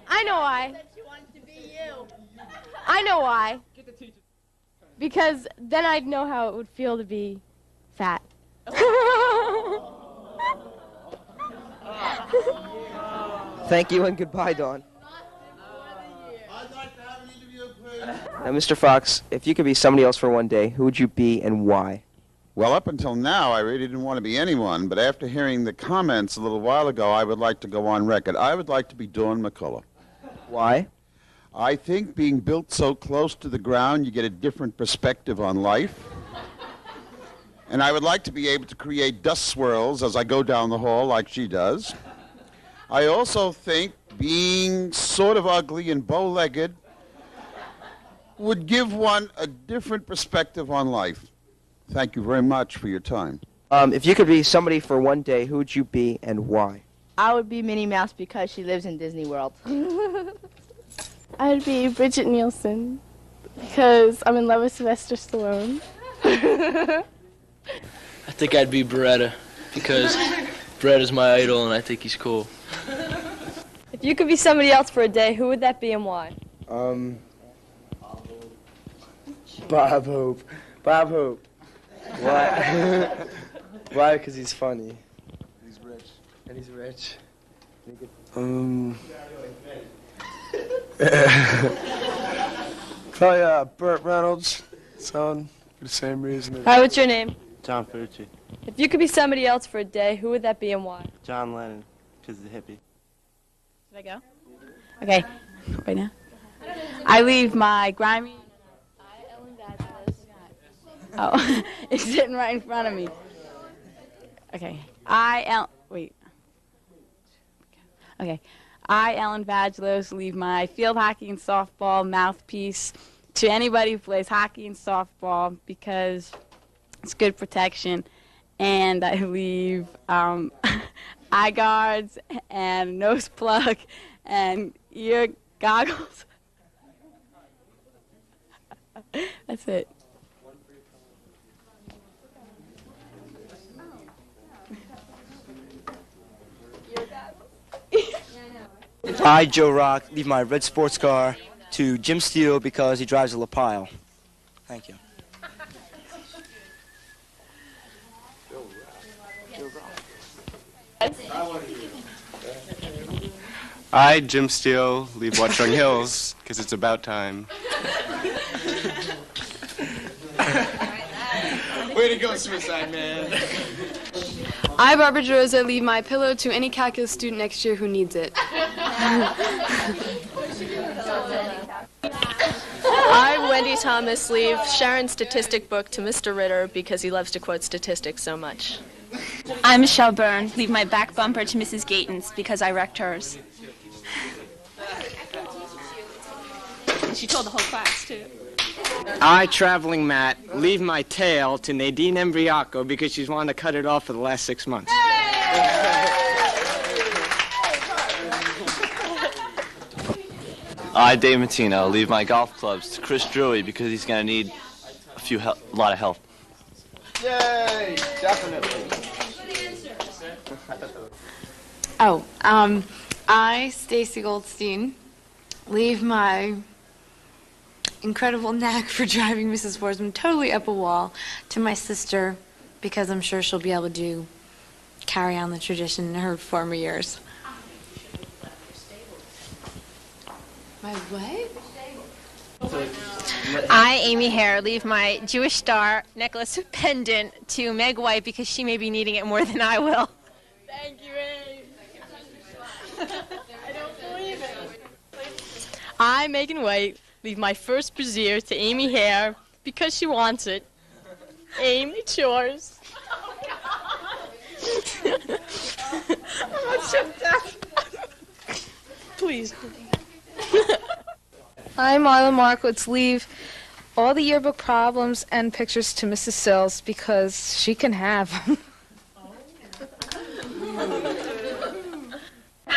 I know why. I know why. Because then I'd know how it would feel to be fat. Thank you and goodbye, Dawn. Now, Mr. Fox, if you could be somebody else for one day, who would you be and why? Well, up until now, I really didn't want to be anyone, but after hearing the comments a little while ago, I would like to go on record. I would like to be Dawn McCullough. Why? I think being built so close to the ground, you get a different perspective on life. And I would like to be able to create dust swirls as I go down the hall like she does. I also think being sort of ugly and bow-legged would give one a different perspective on life. Thank you very much for your time. If you could be somebody for one day, who would you be and why? I would be Minnie Mouse because she lives in Disney World. I'd be Bridget Nielsen because I'm in love with Sylvester Stallone. I think I'd be Beretta because Beretta's my idol and I think he's cool. If you could be somebody else for a day, who would that be and why? Bob Hope. Bob Hope. Why? Why? Because he's funny. He's rich. And he's rich. Probably Burt Reynolds. Son, for the same reason. Hi, what's your name? John Ferrucci. If you could be somebody else for a day, who would that be and why? John Lennon, because he's a hippie. Should I go? Okay. Right now? I leave my grimy... Oh, it's sitting right in front of me. Okay. Okay. I, Ellen Vagelos, leave my field hockey and softball mouthpiece to anybody who plays hockey and softball because it's good protection. And I leave eye guards and nose plug and ear goggles. That's it. I, Joe Rock, leave my red sports car to Jim Steele because he drives a LaPile. Thank you. I, Jim Steele, leave Watchung Hills because it's about time. Way to go, Suicide Man. I, Barbara Rosa, leave my pillow to any calculus student next year who needs it. I, Wendy Thomas, leave Sharon's statistic book to Mr. Ritter because he loves to quote statistics so much. I'm Michelle Byrne. Leave my back bumper to Mrs. Gatens because I wrecked hers. And she told the whole class, too. I, Traveling Matt, leave my tail to Nadine Embriaco because she's wanted to cut it off for the last 6 months. I, Dave Matino, leave my golf clubs to Chris Drewy because he's going to need a lot of help. Yay! Definitely. I, Stacy Goldstein, leave my incredible knack for driving Mrs. Forsman totally up a wall to my sister because I'm sure she'll be able to carry on the tradition in her former years. My what? I, Amy Hare, leave my Jewish star necklace pendant to Meg White because she may be needing it more than I will. Thank you, Amy. I don't believe it. I, Megan White, leave my first brassiere to Amy Hare because she wants it. Amy, it's yours. I'm not shut down. Please. I, Marla Markowitz, leave all the yearbook problems and pictures to Mrs. Sills because she can have them.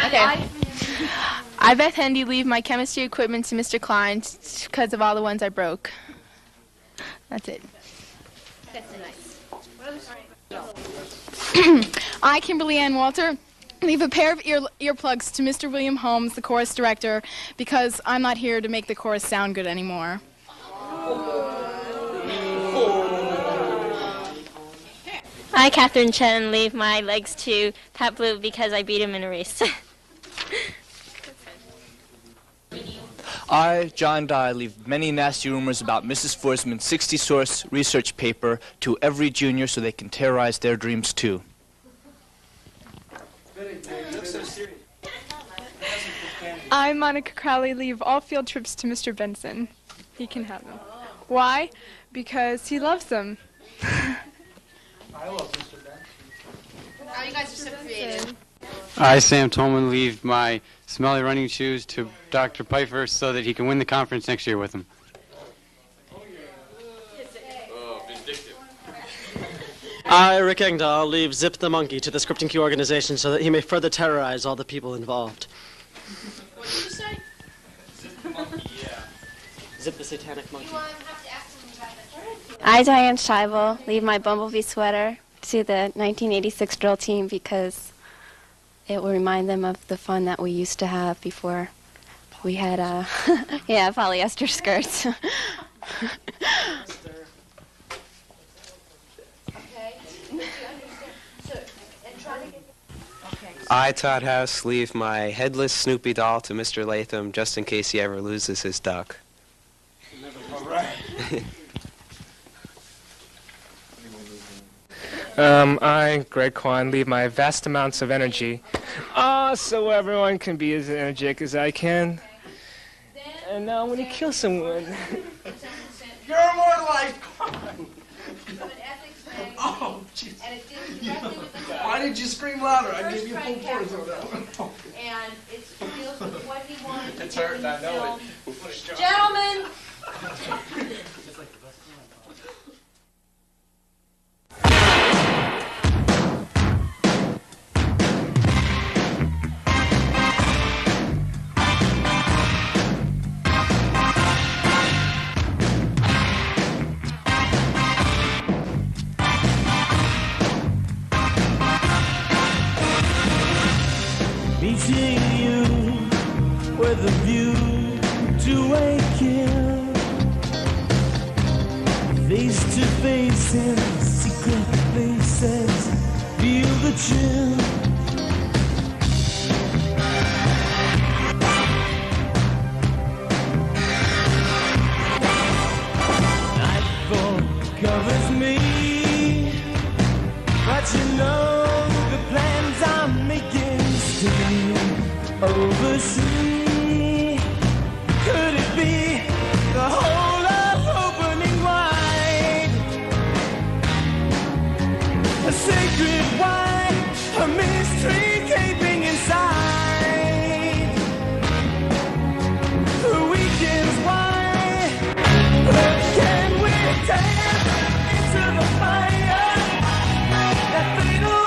Okay. I, Beth Hendy, leave my chemistry equipment to Mr. Klein because of all the ones I broke. That's it. That's nice. I, Kimberly Ann Walter, leave a pair of earplugs to Mr. William Holmes, the chorus director, because I'm not here to make the chorus sound good anymore. I, Catherine Chen, leave my legs to Pat Blue because I beat him in a race. I, John Dye, leave many nasty rumors about Mrs. Forsman's 60-source research paper to every junior so they can terrorize their dreams too. I, Monica Crowley, leave all field trips to Mr. Benson. He can have them. Why? Because he loves them. I love Mr. Benson. Oh, you guys are so creative. I, Sam Tolman, leave my smelly running shoes to Dr. Pfeiffer so that he can win the conference next year with him. I, Rick Engdahl, leave Zip the monkey to the Scripting Key organization so that he may further terrorize all the people involved. What did you say? Zip the monkey, yeah. Zip the satanic monkey. I, Diane Scheibel, leave my bumblebee sweater to the 1986 drill team because it will remind them of the fun that we used to have before we had, yeah, polyester skirts. I, Todd House, leave my headless Snoopy doll to Mr. Latham just in case he ever loses his duck. All right. I, Greg Kwan, leave my vast amounts of energy so everyone can be as energetic as I can. And now I'm going to kill someone. You're more like... Oh, jeez. Why did you scream louder? I gave you full force on that one. And it deals with what he wanted to It's do hurting, in I know film. it. Gentlemen! Meeting you with a view to awaken, face to face in secret places, feel the chill. Nightfall covers me, but you know the plans I'm making stay oversea. Could it be the whole of opening wide? A sacred wine, a mystery gaping inside. The weekend's wide, but can we dance into the fire? That fatal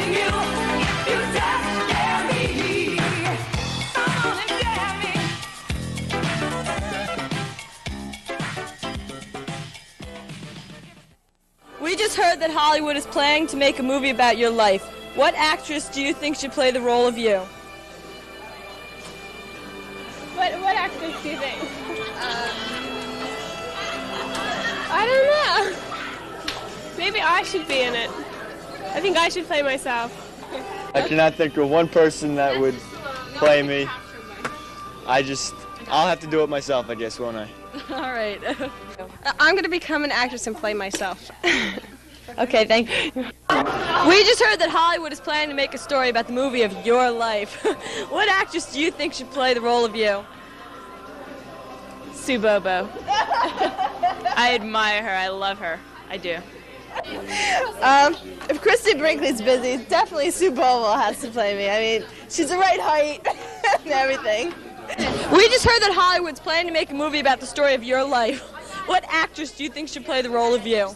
loving you if you just dare me. Come on and dare me. We just heard that Hollywood is planning to make a movie about your life. What actress do you think should play the role of you? What actress do you think? I don't know. Maybe I should be in it. I think I should play myself. I cannot think of one person that would play me. I'll have to do it myself, I guess, won't I? All right. I'm going to become an actress and play myself. Okay, thank you. We just heard that Hollywood is planning to make a story about the movie of your life. What actress do you think should play the role of you? Sue Bobo. I admire her. I love her. I do. If Kristen Brinkley's busy, definitely Sue Bobo has to play me. I mean, she's the right height and everything. We just heard that Hollywood's planning to make a movie about the story of your life. What actress do you think should play the role of you?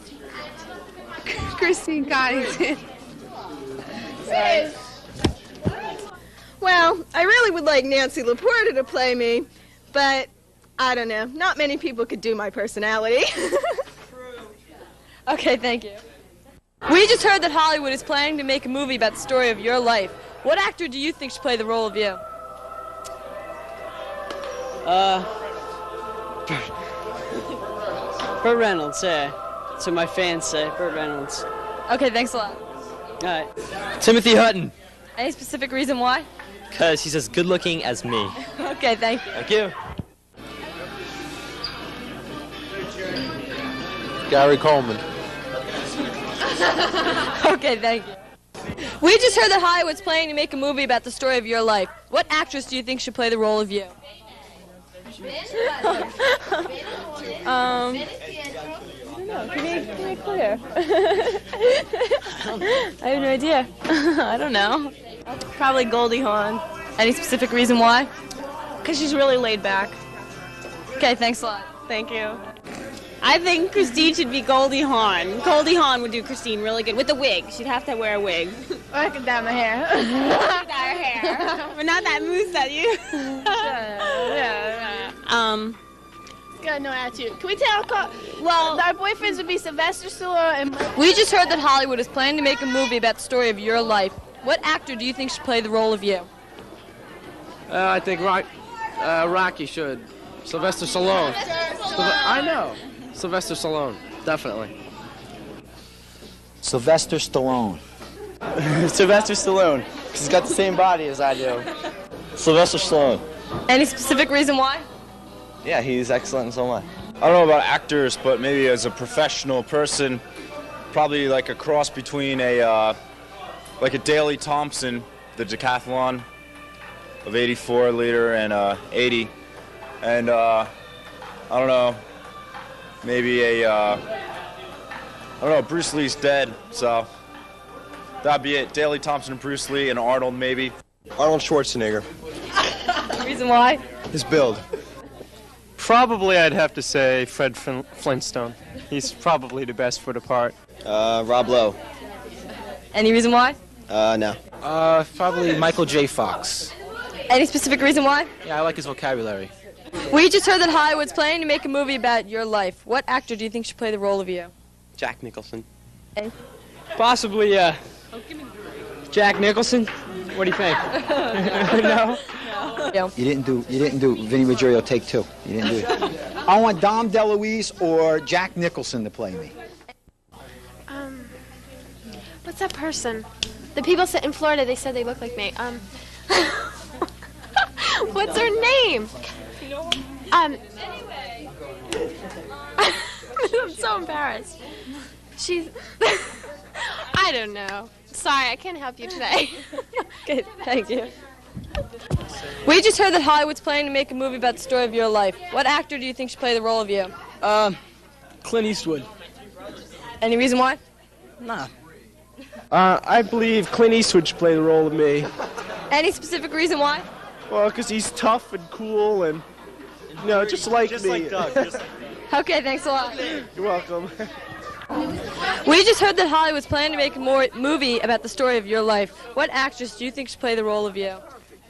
Christine Coddington. Sorry. Well, I really would like Nancy Laporta to play me, but I don't know. Not many people could do my personality. Okay, thank you. We just heard that Hollywood is planning to make a movie about the story of your life. What actor do you think should play the role of you? Burt Reynolds, yeah. So my fans say Burt Reynolds. Okay, thanks a lot. All right. Timothy Hutton, Any specific reason why? because he's as good looking as me. Okay, thank you. Thank you. Gary Coleman. Okay, thank you. We just heard that Hollywood's planning to make a movie about the story of your life. What actress do you think should play the role of you? I don't know. Give me a clue. I have no idea. I don't know. Probably Goldie Hawn. Any specific reason why? Because she's really laid back. Okay, thanks a lot. Thank you. I think Christine should be Goldie Hawn. Goldie Hawn would do Christine really good with a wig. She'd have to wear a wig. I can dye my hair. Dye her hair. But not that mousse that you. Got no attitude. Can we tell? Well, our boyfriends would be Sylvester Stallone and. We just heard that Hollywood is planning to make a movie about the story of your life. What actor do you think should play the role of you? I think Rocky should. Sylvester Stallone. I know. Sylvester Stallone, definitely. Sylvester Stallone. Sylvester Stallone, because he's got the same body as I do. Sylvester Stallone. Any specific reason why? Yeah, he's excellent in so much. I don't know about actors, but maybe as a professional person, probably like a cross between like a Daley Thompson, the decathlon of 84 liter and 80, and I don't know, maybe I don't know, Bruce Lee's dead, so that'd be it. Daley Thompson and Bruce Lee and Arnold maybe. Arnold Schwarzenegger. Reason why? His build. Probably I'd have to say Fred Flintstone. He's probably the best for the part. Rob Lowe. Any reason why? No. Probably Michael J. Fox. Any specific reason why? Yeah, I like his vocabulary. We just heard that Hollywood's planning to make a movie about your life. What actor do you think should play the role of you? Jack Nicholson. Any? Possibly, Jack Nicholson? What do you think? No? Yeah. You didn't do Vinnie Ruggiero Take Two. You didn't do it. I want Dom DeLuise or Jack Nicholson to play me. What's that person? The people in Florida, they said they look like me. What's her name? Anyway. I'm so embarrassed. She's... I don't know. Sorry, I can't help you today. Okay, thank you. We just heard that Hollywood's planning to make a movie about the story of your life. What actor do you think should play the role of you? Clint Eastwood. Any reason why? Nah. I believe Clint Eastwood should play the role of me. Any specific reason why? Well, because he's tough and cool and, just like me. Okay, thanks a lot. You're welcome. We just heard that Hollywood's planning to make a movie about the story of your life. What actress do you think should play the role of you?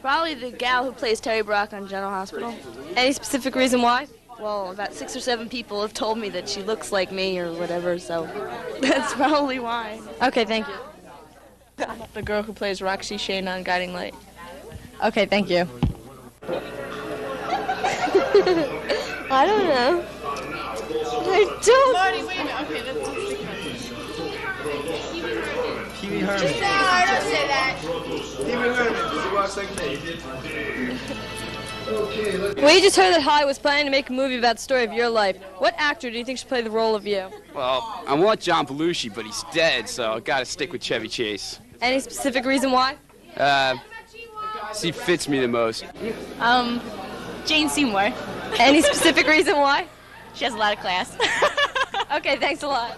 Probably the gal who plays Terry Brock on General Hospital. Any specific reason why? Well, about 6 or 7 people have told me that she looks like me or whatever, so that's probably why. Okay, thank you. The girl who plays Roxy Shane on Guiding Light. Okay, thank you. I don't know. I don't. Marty, wait a minute. Okay, let's think about this. Pee Wee Herman. Just no, don't say that. Pee Wee Herman. Did you watch that game? We just heard that Hollywood's planning to make a movie about the story of your life. What actor do you think should play the role of you? Well, I want John Belushi, but he's dead, so I gotta stick with Chevy Chase. Any specific reason why? He fits me the most. Jane Seymour. Any specific reason why? She has a lot of class. Okay, thanks a lot.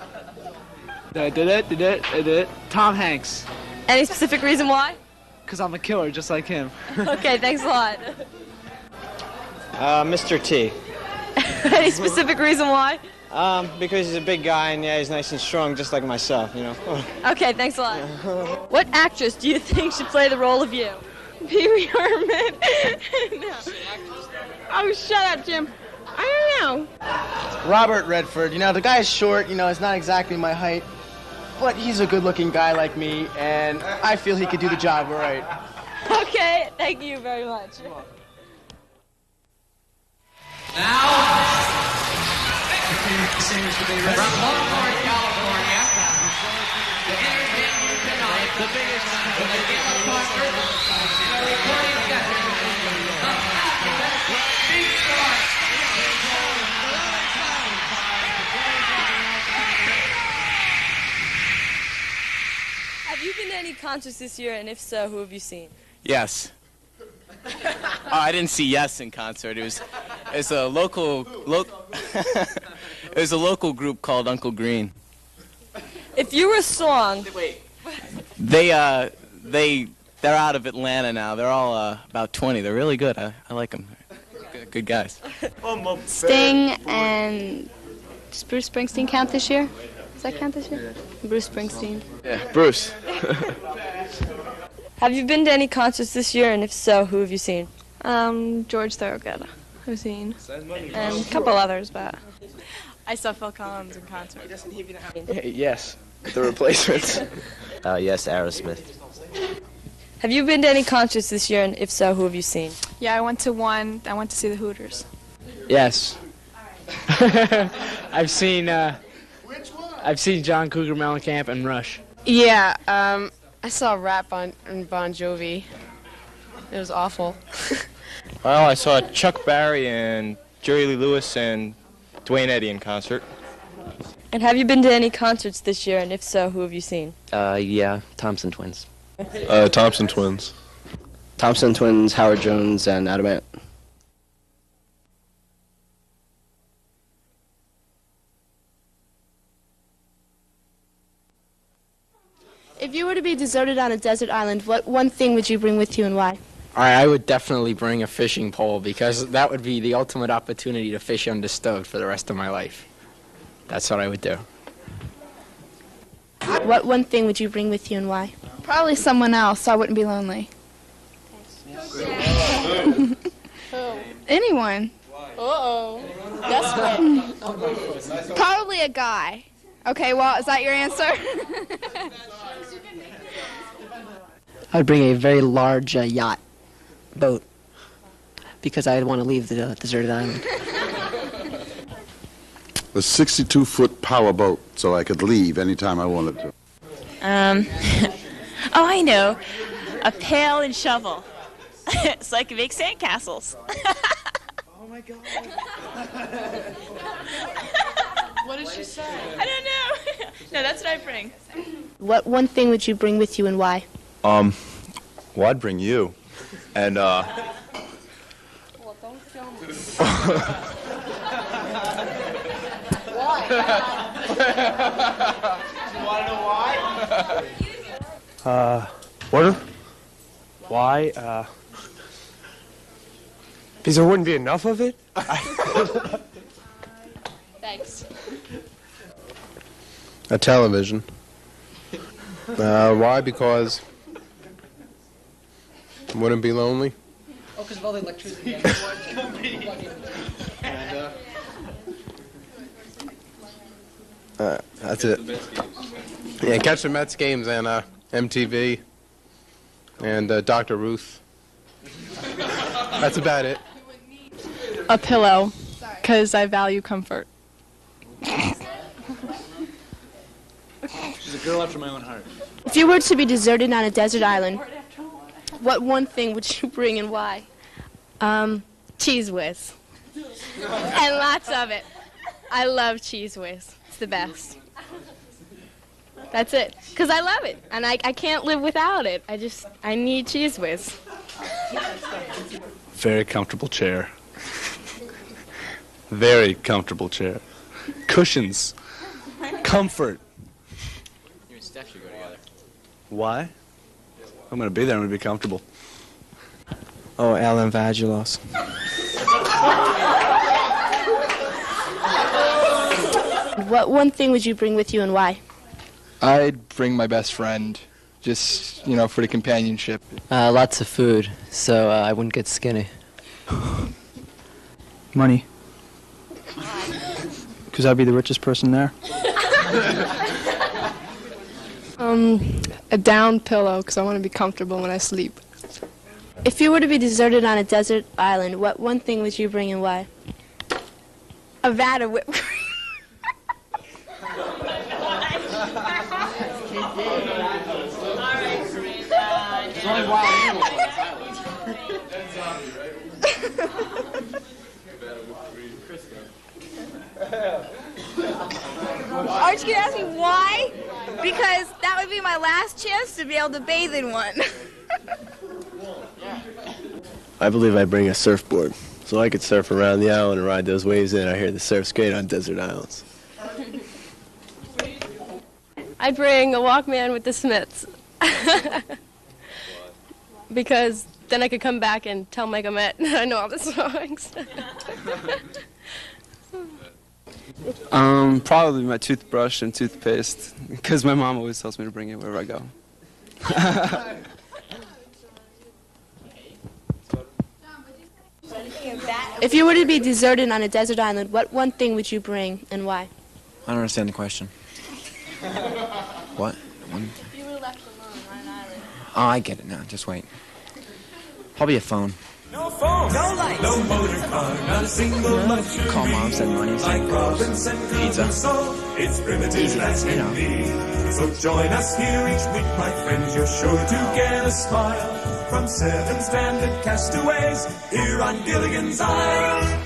Tom Hanks. Any specific reason why? Because I'm a killer just like him. Okay, thanks a lot. Mr. T. Any specific reason why? Because he's a big guy and yeah, he's nice and strong just like myself, you know. Okay, thanks a lot. What actress do you think should play the role of you? Pee Wee Herman. No. Oh, shut up, Jim. I don't know. Robert Redford, you know, the guy's short, you know, he's not exactly my height, but he's a good-looking guy like me, and I feel he could do the job all right. Okay, thank you very much. Singers to be ready. From Baltimore, California, the entertainment you tonight, the biggest concert in a recording session of Big Stars. Have you been to any concerts this year, and if so, who have you seen? Yes. I didn't see Yes in concert. It's a local it was a local group called Uncle Green. If you were a song, They're out of Atlanta now. They're all about 20. They're really good. I like them. Good guys. Sting and does Bruce Springsteen count this year? Does that count this year? Bruce Springsteen. Yeah, Bruce. have you been to any concerts this year, and if so, who have you seen? George Thorogood, I've seen, and a couple others, but I saw Phil Collins in concert. Yes, the Replacements. Yes, Aerosmith. Have you been to any concerts this year, and if so, who have you seen? Yeah, I went to one. I went to see the Hooters. Yes. I've seen John Cougar Mellencamp and Rush. Yeah, I saw Rap on Bon Jovi. It was awful. Well, I saw Chuck Berry and Jerry Lee Lewis and Dwayne Eddy in concert. And have you been to any concerts this year, and if so, who have you seen? Yeah, Thompson Twins. Thompson Twins. Thompson Twins, Howard Jones, and Adam Ant. If you were to be deserted on a desert island, what one thing would you bring with you and why? I would definitely bring a fishing pole because that would be the ultimate opportunity to fish undisturbed for the rest of my life. That's what I would do. What one thing would you bring with you and why? Probably someone else, so I wouldn't be lonely. Anyone. Uh-oh. Desperate. Probably a guy. Okay, well, is that your answer? I would bring a very large yacht, boat, because I'd want to leave the deserted island. A 62-foot power boat, so I could leave anytime I wanted to. Oh, I know. A pail and shovel. So I can make sandcastles. Oh my God. What did she say? I don't know. No, that's what I bring. What one thing would you bring with you and why? Well, I'd bring you. And, Well, don't show me. Why? You want to know why? Why? Because there wouldn't be enough of it? Thanks. A television. Why? Because wouldn't be lonely. Oh, because of all the electricity. That's it. Yeah, catch the Mets games and MTV and Dr. Ruth. That's about it. A pillow, because I value comfort. She's a girl after my own heart. If you were to be deserted on a desert island, what one thing would you bring and why? Cheese whiz. And lots of it. I love cheese whiz. It's the best. That's it. Because I love it. And I can't live without it. I need cheese whiz. Very comfortable chair. Very comfortable chair. Cushions. Comfort. You and Steph should go together. Why? I'm going to be there. I'm going to be comfortable. Oh, Alan Vagelos. What one thing would you bring with you and why? I'd bring my best friend, just, for the companionship. Lots of food, so I wouldn't get skinny. Money. Because I'd be the richest person there. A down pillow, because I want to be comfortable when I sleep. If you were to be deserted on a desert island, what one thing would you bring and why? A vat of whipped cream. Aren't you going to ask me why? Because that would be my last chance to be able to bathe in one. I believe I bring a surfboard, so I could surf around the island and ride those waves in. I hear the surf's great on desert islands. I bring a Walkman with the Smiths. Because then I could come back and tell Mike Met I know all the songs. Probably my toothbrush and toothpaste, because my mom always tells me to bring it wherever I go. If you were to be deserted on a desert island, what one thing would you bring and why? I don't understand the question. What? You were left alone on an island. Oh, I get it now. Just wait. Probably a phone. No phone, no light, no motor car, not a single luxury. Call mom, send money, send clothes, pizza. It's primitive as can be. So join us here each week, my friends. You're sure to get a smile from 7 stranded castaways here on Gilligan's Island.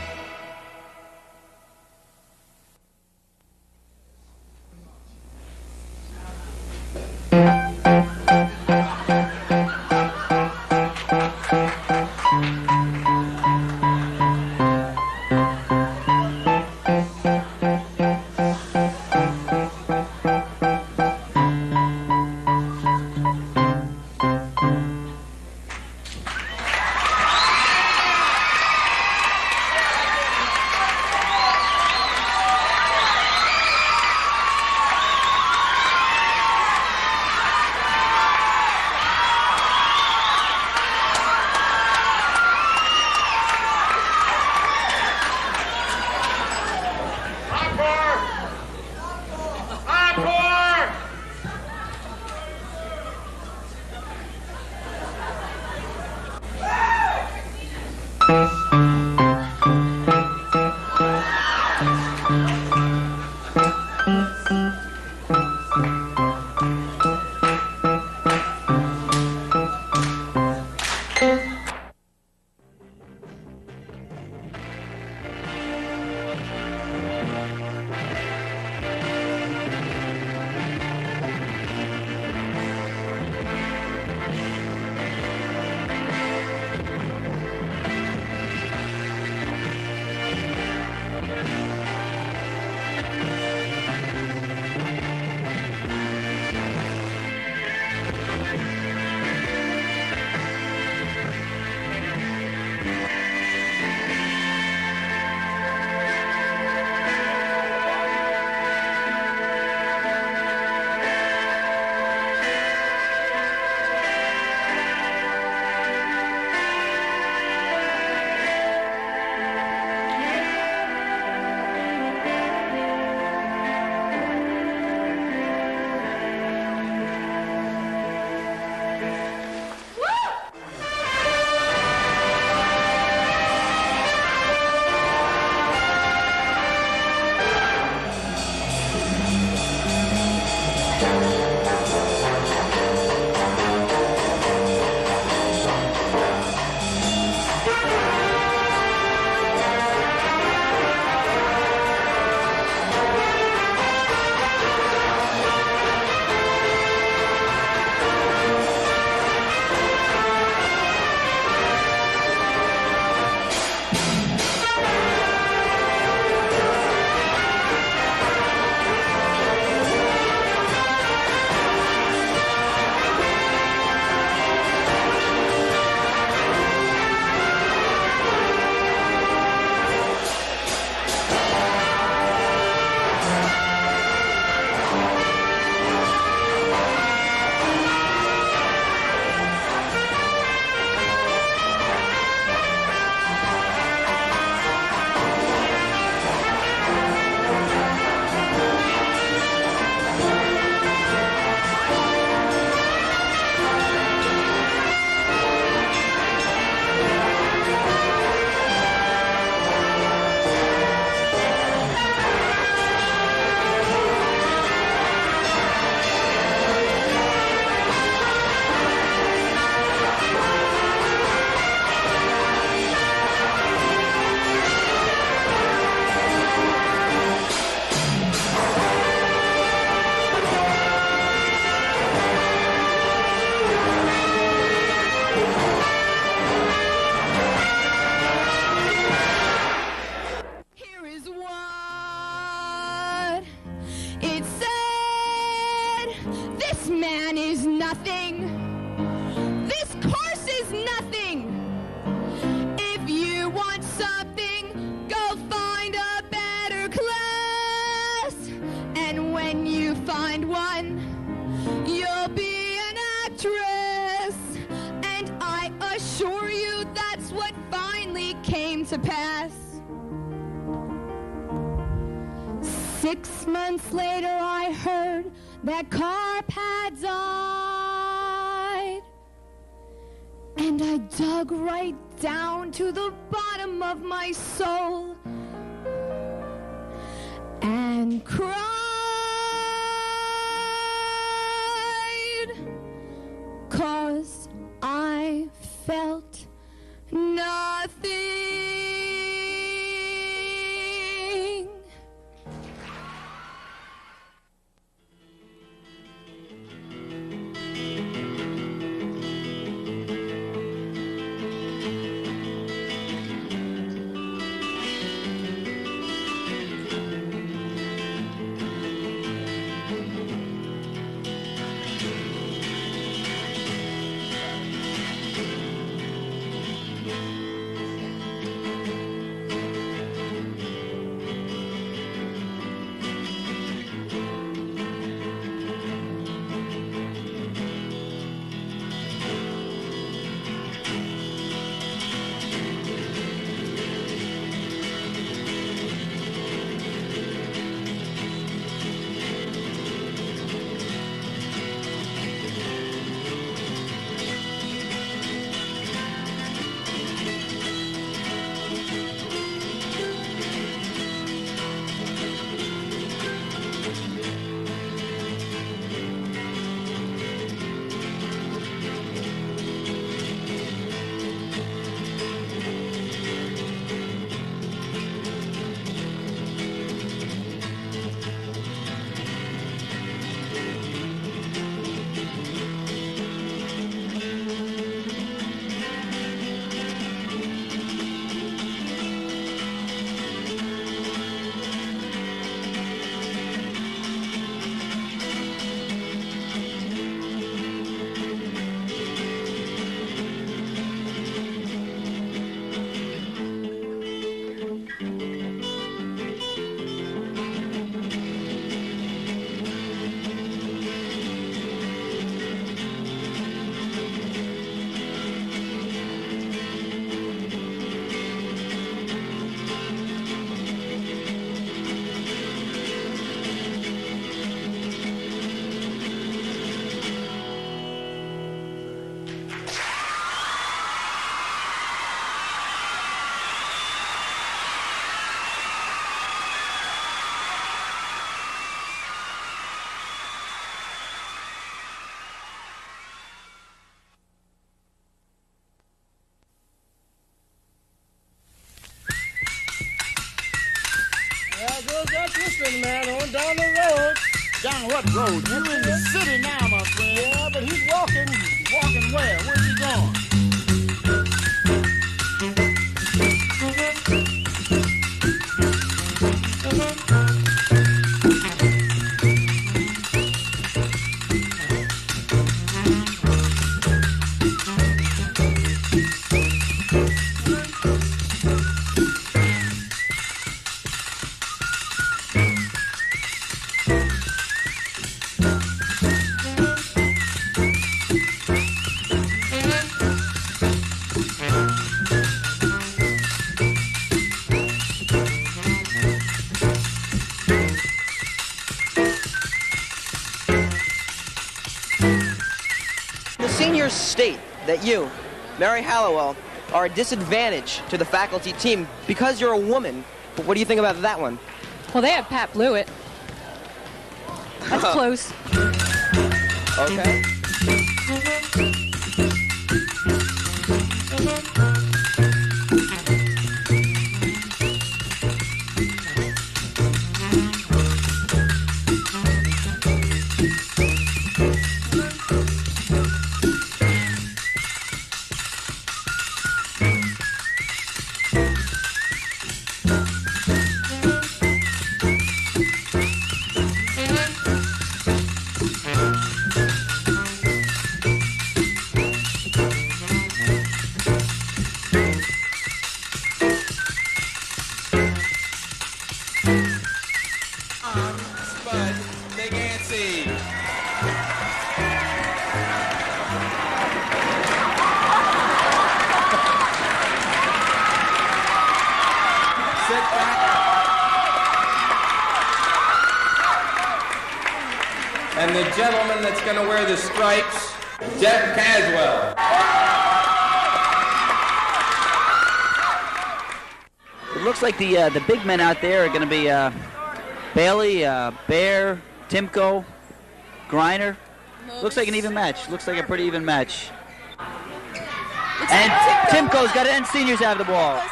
nothing. This course is nothing. If you want something, go find a better class. And when you find one, you'll be an actress. And I assure you that's what finally came to pass. 6 months later I heard that carp had died. And I dug right down to the bottom of my soul and cried, 'cause I felt nothing. There goes that Christian man on down the road. Down what road? You're in the city now, my friend. Yeah, but he's walking. Walking where? Where's he going? Seniors state that you, Mary Hallowell, are a disadvantage to the faculty team because you're a woman. What do you think about that one? Well, they have Pat Blewett. That's close. Okay. gentleman that's going to wear the stripes, Jeff Caswell. It looks like the big men out there are going to be Bailey, Bear, Timko, Griner. Looks like an even match. Looks like a pretty even match. And Timko's got to end seniors have the ball.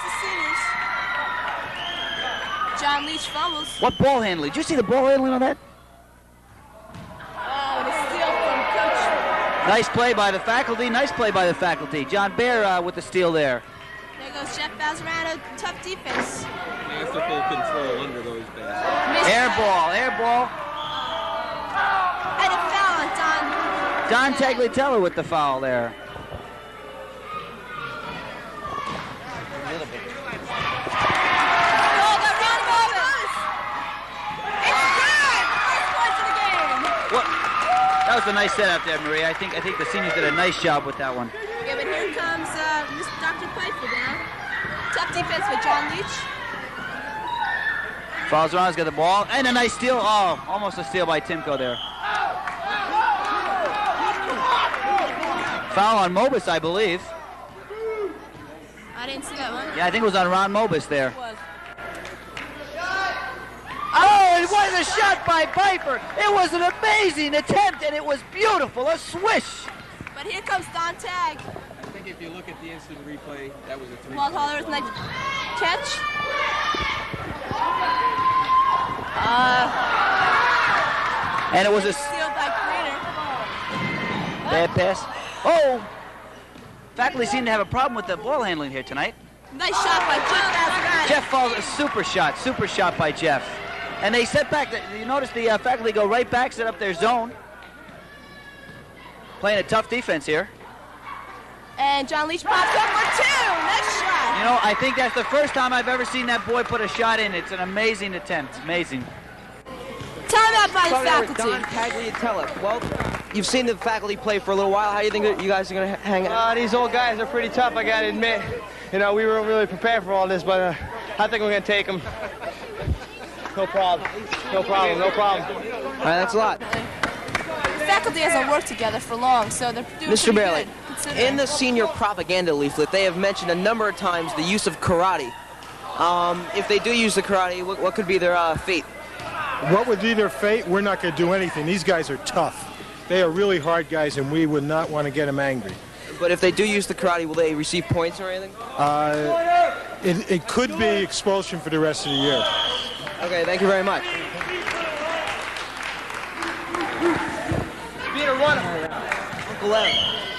John Leach fumbles. What ball handling? Did you see the ball handling on that? Oh, the steal from Coach. Nice play by the faculty. Nice play by the faculty. John Bear with the steal there. There goes Jeff Balzerano. Tough defense. Masterful control under those baskets. Air ball. Air ball. And a foul on Don Tagliatella with the foul there. That was a nice setup there, Marie. I think the seniors did a nice job with that one. Yeah, but here comes Dr. Pfeiffer now. Tough defense with John Leach. Falzerano's got the ball, and a nice steal. Oh, almost a steal by Timko there. Foul on Mobus, I believe. I didn't see that one. Yeah, I think it was on Ron Mobus there. It was. Oh, and what a shot by Pfeiffer. It was an amazing attempt, and it was beautiful, a swish. But here comes Don Tag. I think if you look at the instant replay, that was a three. Walt Holler's nice catch. And it was a steal by Griner. Bad pass. Oh! Faculty seem to have a problem with the ball handling here tonight. Nice shot by Jeff. Jeff falls, a super shot by Jeff. And they set back. You notice the faculty go right back, set up their zone. Playing a tough defense here. And John Leach pops up for two. Nice shot. You know, I think that's the first time I've ever seen that boy put a shot in. It's an amazing attempt. Amazing. Timeout by the faculty. Don Tagliatella. Well, you've seen the faculty play for a little while. How do you think that you guys are going to hang out? These old guys are pretty tough, I got to admit. You know, we weren't really prepared for all this, but I think we're going to take them. No problem. No problem. No problem. All right, thanks a lot. The faculty hasn't worked together for long, so they're doing Mr. pretty Bailey, good, in the senior propaganda leaflet, they have mentioned a number of times the use of karate. If they do use the karate, what could be their fate? What would be their fate? We're not going to do anything. These guys are tough. They are really hard guys, and we would not want to get them angry. But if they do use the karate, will they receive points or anything? It could be expulsion for the rest of the year. Okay, thank you very much. Being a runner.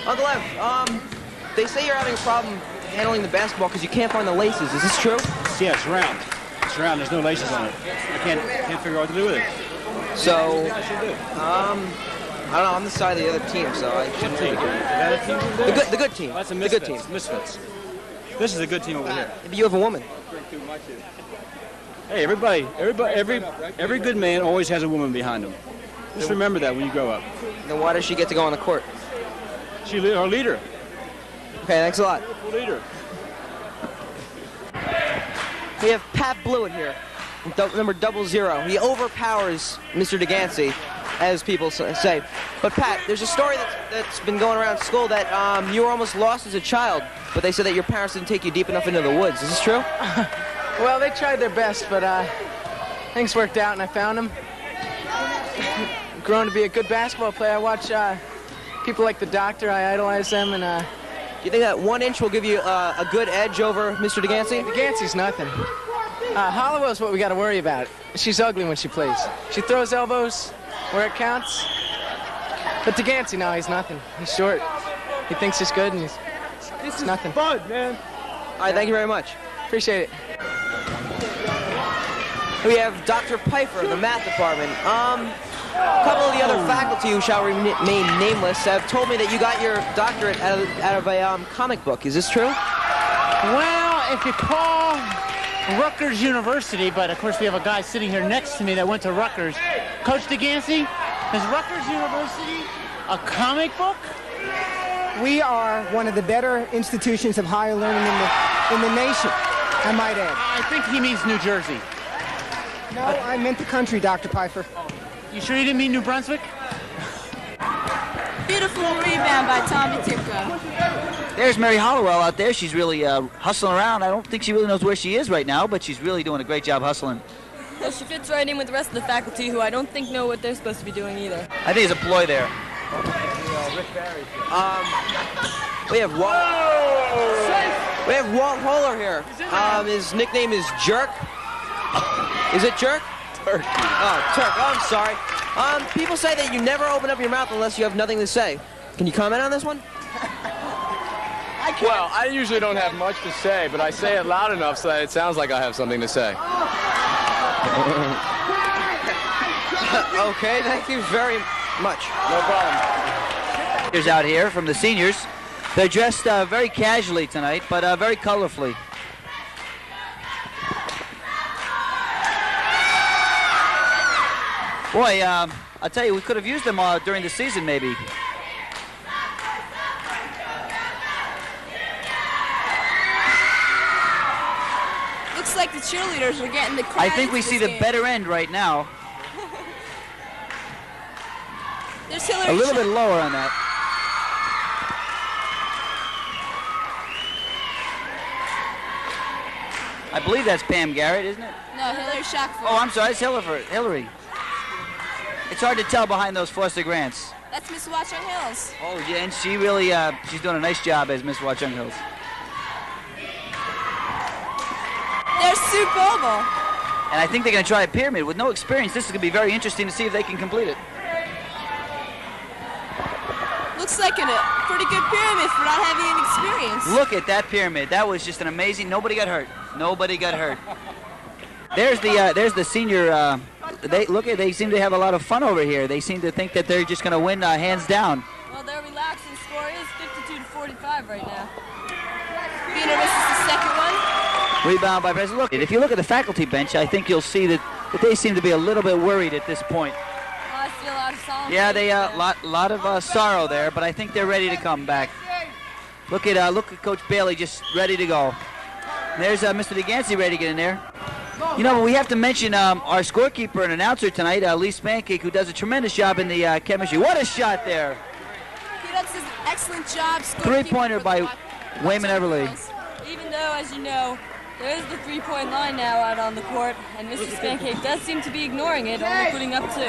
Uncle Ev, they say you're having a problem handling the basketball because you can't find the laces. Is this true? Yeah, it's round. It's round. There's no laces on it. I can't figure out what to do with it. So, I don't know. I'm the side of the other team, so I shouldn't really do it. The good team. That's a misfits. the good team. Misfits. This is a good team over here. But you have a woman. Hey, every good man always has a woman behind him. Just remember that when you grow up. Then why does she get to go on the court? She's our leader. Okay, thanks a lot. Leader. We have Pat Blewett here, number 00. He overpowers Mr. DeGansey, as people say. But Pat, there's a story that's been going around school that you were almost lost as a child, but they said that your parents didn't take you deep enough into the woods. Is this true? Well, they tried their best, but things worked out and I found them. Grown to be a good basketball player. I watch people like the doctor. I idolize them. And do you think that 1 inch will give you a good edge over Mr. DeGansey? DeGansey's nothing. Hollowell's what we got to worry about. She's ugly when she plays. She throws elbows where it counts. But DeGansey, no, he's nothing. He's short. He thinks he's good, and he's nothing. Fun, man. All right, thank you very much. Appreciate it. We have Dr. Pfeiffer in the math department. A couple of the other faculty who shall remain nameless have told me that you got your doctorate out of a comic book. Is this true? Well, if you call Rutgers University, but of course we have a guy sitting here next to me that went to Rutgers. Coach DeGansey, is Rutgers University a comic book? We are one of the better institutions of higher learning in the nation, I might add. I think he means New Jersey. No, I meant the country, Dr. Pfeiffer. You sure you didn't mean New Brunswick? Beautiful rebound by Tommy Timko. There's Mary Hollowell out there. She's really hustling around. I don't think she really knows where she is right now, but she's really doing a great job hustling. Well, she fits right in with the rest of the faculty, who I don't think know what they're supposed to be doing either. I think there's a ploy there. We have Walt Holler here. His nickname is Jerk. Is it Jerk? Turk. Oh, Turk. Oh, I'm sorry. People say that you never open up your mouth unless you have nothing to say. Can you comment on this one? Well, I usually don't have much to say, but I say it loud enough so that it sounds like I have something to say. Okay, thank you very much. No problem. Seniors out here from the seniors. They're dressed very casually tonight, but very colorfully. Boy, I'll tell you, we could have used them during the season, maybe. Looks like the cheerleaders are getting the crowd. I think we see the better end right now. There's Hillary A little bit lower on that. I believe that's Pam Garrett, isn't it? No, Hillary Shockford. Oh, I'm sorry, it's Hillary. It's hard to tell behind those Foster Grants. That's Miss Watchung Hills. Oh, yeah, and she really, she's doing a nice job as Miss Watchung Hills. There's Sue Bogle. And I think they're going to try a pyramid. With no experience, this is going to be very interesting to see if they can complete it. Looks like a pretty good pyramid for not having any experience. Look at that pyramid. That was just an amazing. Nobody got hurt. Nobody got hurt. There's the senior. They seem to have a lot of fun over here. They seem to think that they're just going to win hands down. Well, their relaxing score is 52-45 right now. Peter misses the second one. Rebound by President. Look, if you look at the faculty bench, I think you'll see that they seem to be a little bit worried at this point. I see a lot of solemn. Yeah, they lot of sorrow there, but I think they're ready to come back. Look at Coach Bailey just ready to go. And there's Mr. DeGansey ready to get in there. You know, we have to mention our scorekeeper and announcer tonight, Lee Spancake, who does a tremendous job in the chemistry. What a shot there! He does an excellent job. Three-pointer by Wayman Everly. Even though, as you know, there is the three-point line now out on the court, and Mr. Spancake does seem to be ignoring it, only putting up 2.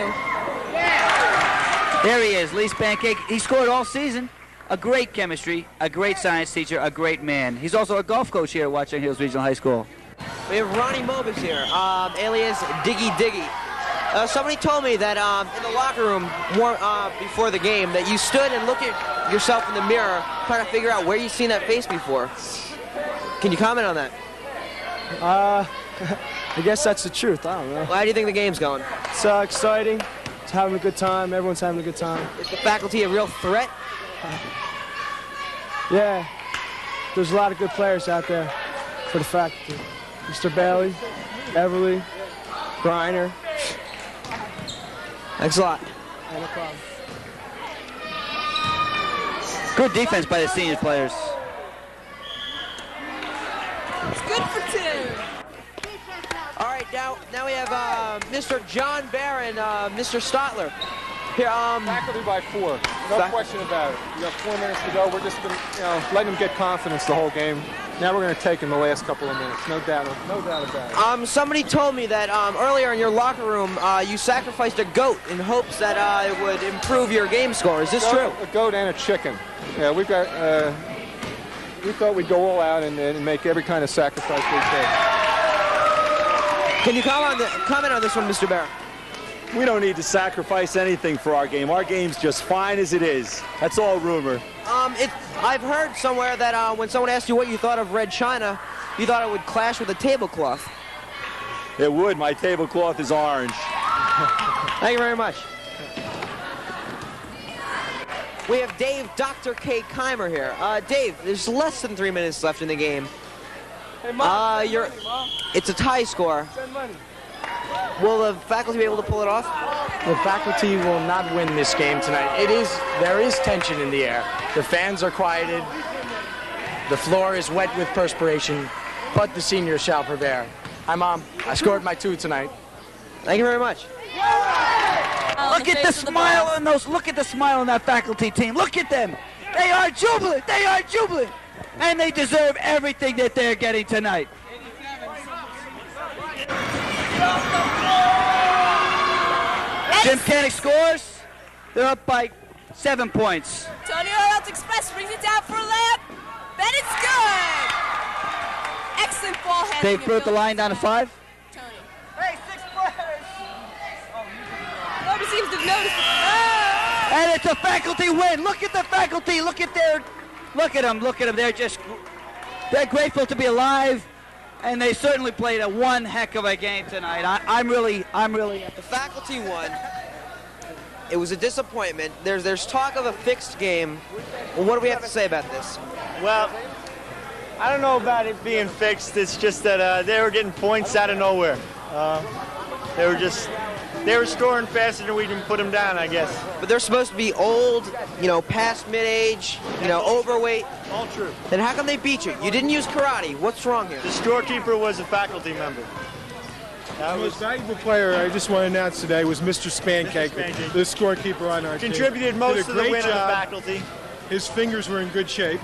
There he is, Lee Spancake. He scored all season. A great chemistry, a great science teacher, a great man. He's also a golf coach here at Watchung Hills Regional High School. We have Ronnie Mobus here, alias Diggy Diggy. Somebody told me that in the locker room before the game that you stood and looked at yourself in the mirror trying to figure out where you've seen that face before. Can you comment on that? I guess that's the truth. I don't know. Well, how do you think the game's going? It's exciting. It's having a good time. Everyone's having a good time. Is the faculty a real threat? Yeah. There's a lot of good players out there for the faculty. Mr. Bailey, Everly, Griner. Thanks a lot. No problem. Good defense by the senior players. It's good for 2. All right, now we have Mr. John Barron, Mr. Stotler. Here, faculty by 4. No question about it. You have 4 minutes to go. We're just going to, let them get confidence the whole game. Now we're going to take in the last couple of minutes. No doubt about it. Somebody told me that earlier in your locker room, you sacrificed a goat in hopes that it would improve your game score. Is this true? A goat and a chicken. Yeah, we thought we'd go all out and make every kind of sacrifice we could. Can you comment on this one, Mr. Barron? We don't need to sacrifice anything for our game. Our game's just fine as it is. That's all rumor. I've heard somewhere that when someone asked you what you thought of Red China, you thought it would clash with a tablecloth. It would. My tablecloth is orange. Thank you very much. We have Dave Dr. K. Keimer here. Dave, there's less than 3 minutes left in the game. Hey, Mom. It's a tie score. Send money. Will the faculty be able to pull it off? The faculty will not win this game tonight. There is tension in the air. The fans are quieted. The floor is wet with perspiration, but the seniors shall prevail. Hi, Mom. I scored my 2 tonight. Thank you very much. on Look the at face the of the smile boss. on those. Look at the smile on that faculty team. Look at them. They are jubilant. They are jubilant. And they deserve everything that they're getting tonight. Jim Koenig scores. They're up by 7 points. Tony Orioles Express brings it down for a layup. Then it's good. Excellent ball handling. They brought the line down to 5. Hey, 6 players. Nobody seems to have noticed it. And it's a faculty win. Look at the faculty. Look at them. Look at them. They're grateful to be alive, and they certainly played a one heck of a game tonight. I'm really. The faculty won. It was a disappointment. There's talk of a fixed game. Well, what do we have to say about this? Well, I don't know about it being fixed. It's just that they were getting points out of nowhere. They were scoring faster than we can put them down, I guess. But they're supposed to be old, past mid-age, overweight. All true. Then how come they beat you? You didn't use karate. What's wrong here? The scorekeeper was a faculty member. The most valuable player I just want to announce today was Mr. Spancake, the scorekeeper on our team. Contributed most Did a of the great win of the job. faculty. His fingers were in good shape.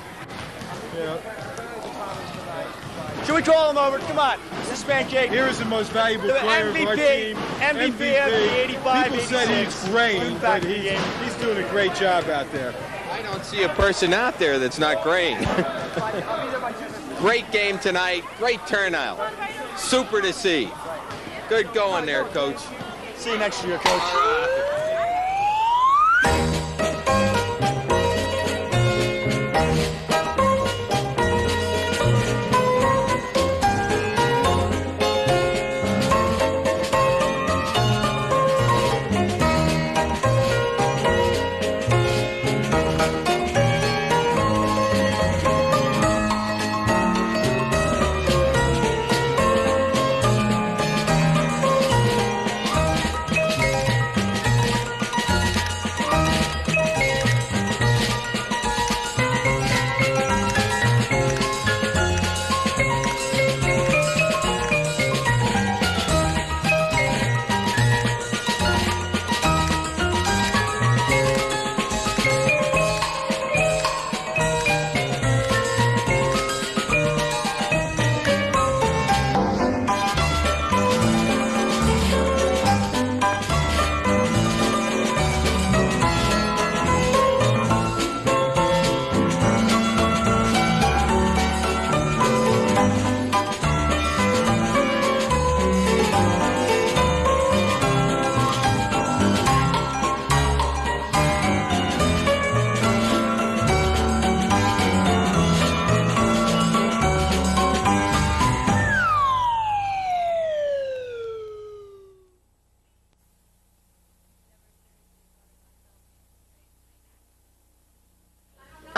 Should we call him over? Come on. This is Pancake. Here is the most valuable The player of our team. MVP of the 85, People said 86. he's graying, but he's doing a great job out there. I don't see a person out there that's not graying. Great game tonight. Great turnout. Super to see. Good going there, Coach. See you next year, Coach.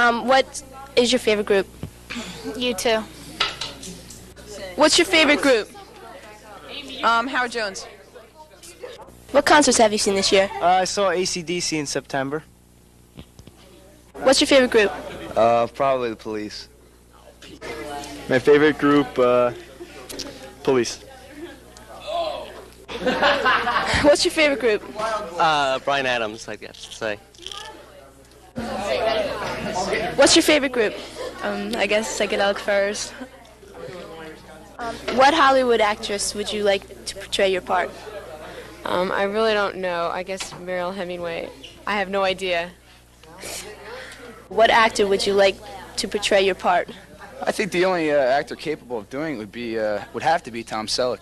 What is your favorite group? You too. What's your favorite group? Howard Jones. What concerts have you seen this year? I saw AC/DC in September. What's your favorite group? Probably the Police. My favorite group, Police. What's your favorite group? Bryan Adams, I guess to say. What's your favorite group? I guess psychedelic furs. What Hollywood actress would you like to portray your part? I really don't know. I guess Meryl Hemingway. I have no idea. What actor would you like to portray your part? I think the only actor capable of doing it would have to be Tom Selleck.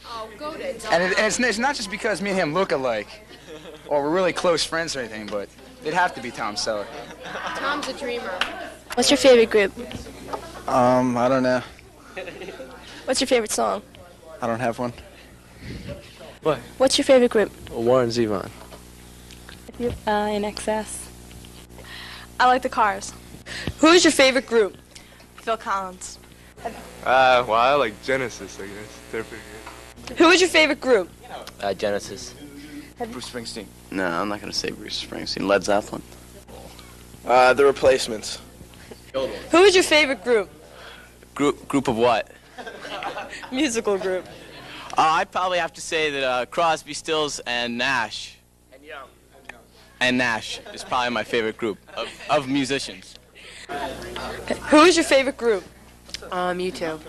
Oh, go to And it's not just because me and him look alike, or we're really close friends or anything, but it'd have to be Tom Selleck. Tom's a dreamer. What's your favorite group? I don't know. What's your favorite song? I don't have one. What? What's your favorite group? Warren Zevon. In excess. I like the Cars. Who's your favorite group? Phil Collins. Well, I like Genesis, I guess. They're pretty good. Who is your favorite group? Genesis. Bruce Springsteen. No, I'm not going to say Bruce Springsteen. Led Zeppelin. The Replacements. Who is your favorite group? Group of what? Musical group. I'd probably have to say that Crosby, Stills, and Nash. And Young. And Nash is probably my favorite group of musicians. Who is your favorite group? You too.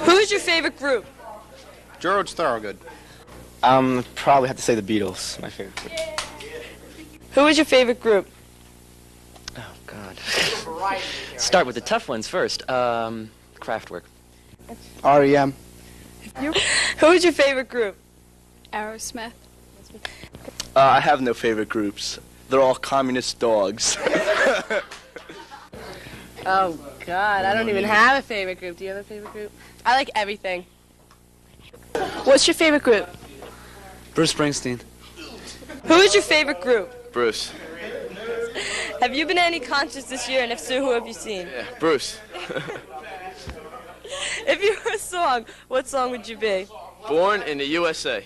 Who is your favorite group? George Thorogood. Probably have to say the Beatles, my favorite group. Who is your favorite group? Oh, God. Start with the tough ones first. Kraftwerk. REM. Who is your favorite group? Aerosmith. I have no favorite groups. They're all communist dogs. Oh, God, I don't even have a favorite group. Do you have a favorite group? I like everything. What's your favorite group? Bruce Springsteen. Who is your favorite group? Bruce. Have you been to any concerts this year, and if so, who have you seen? Yeah, Bruce. If you were a song, what song would you be? Born in the USA.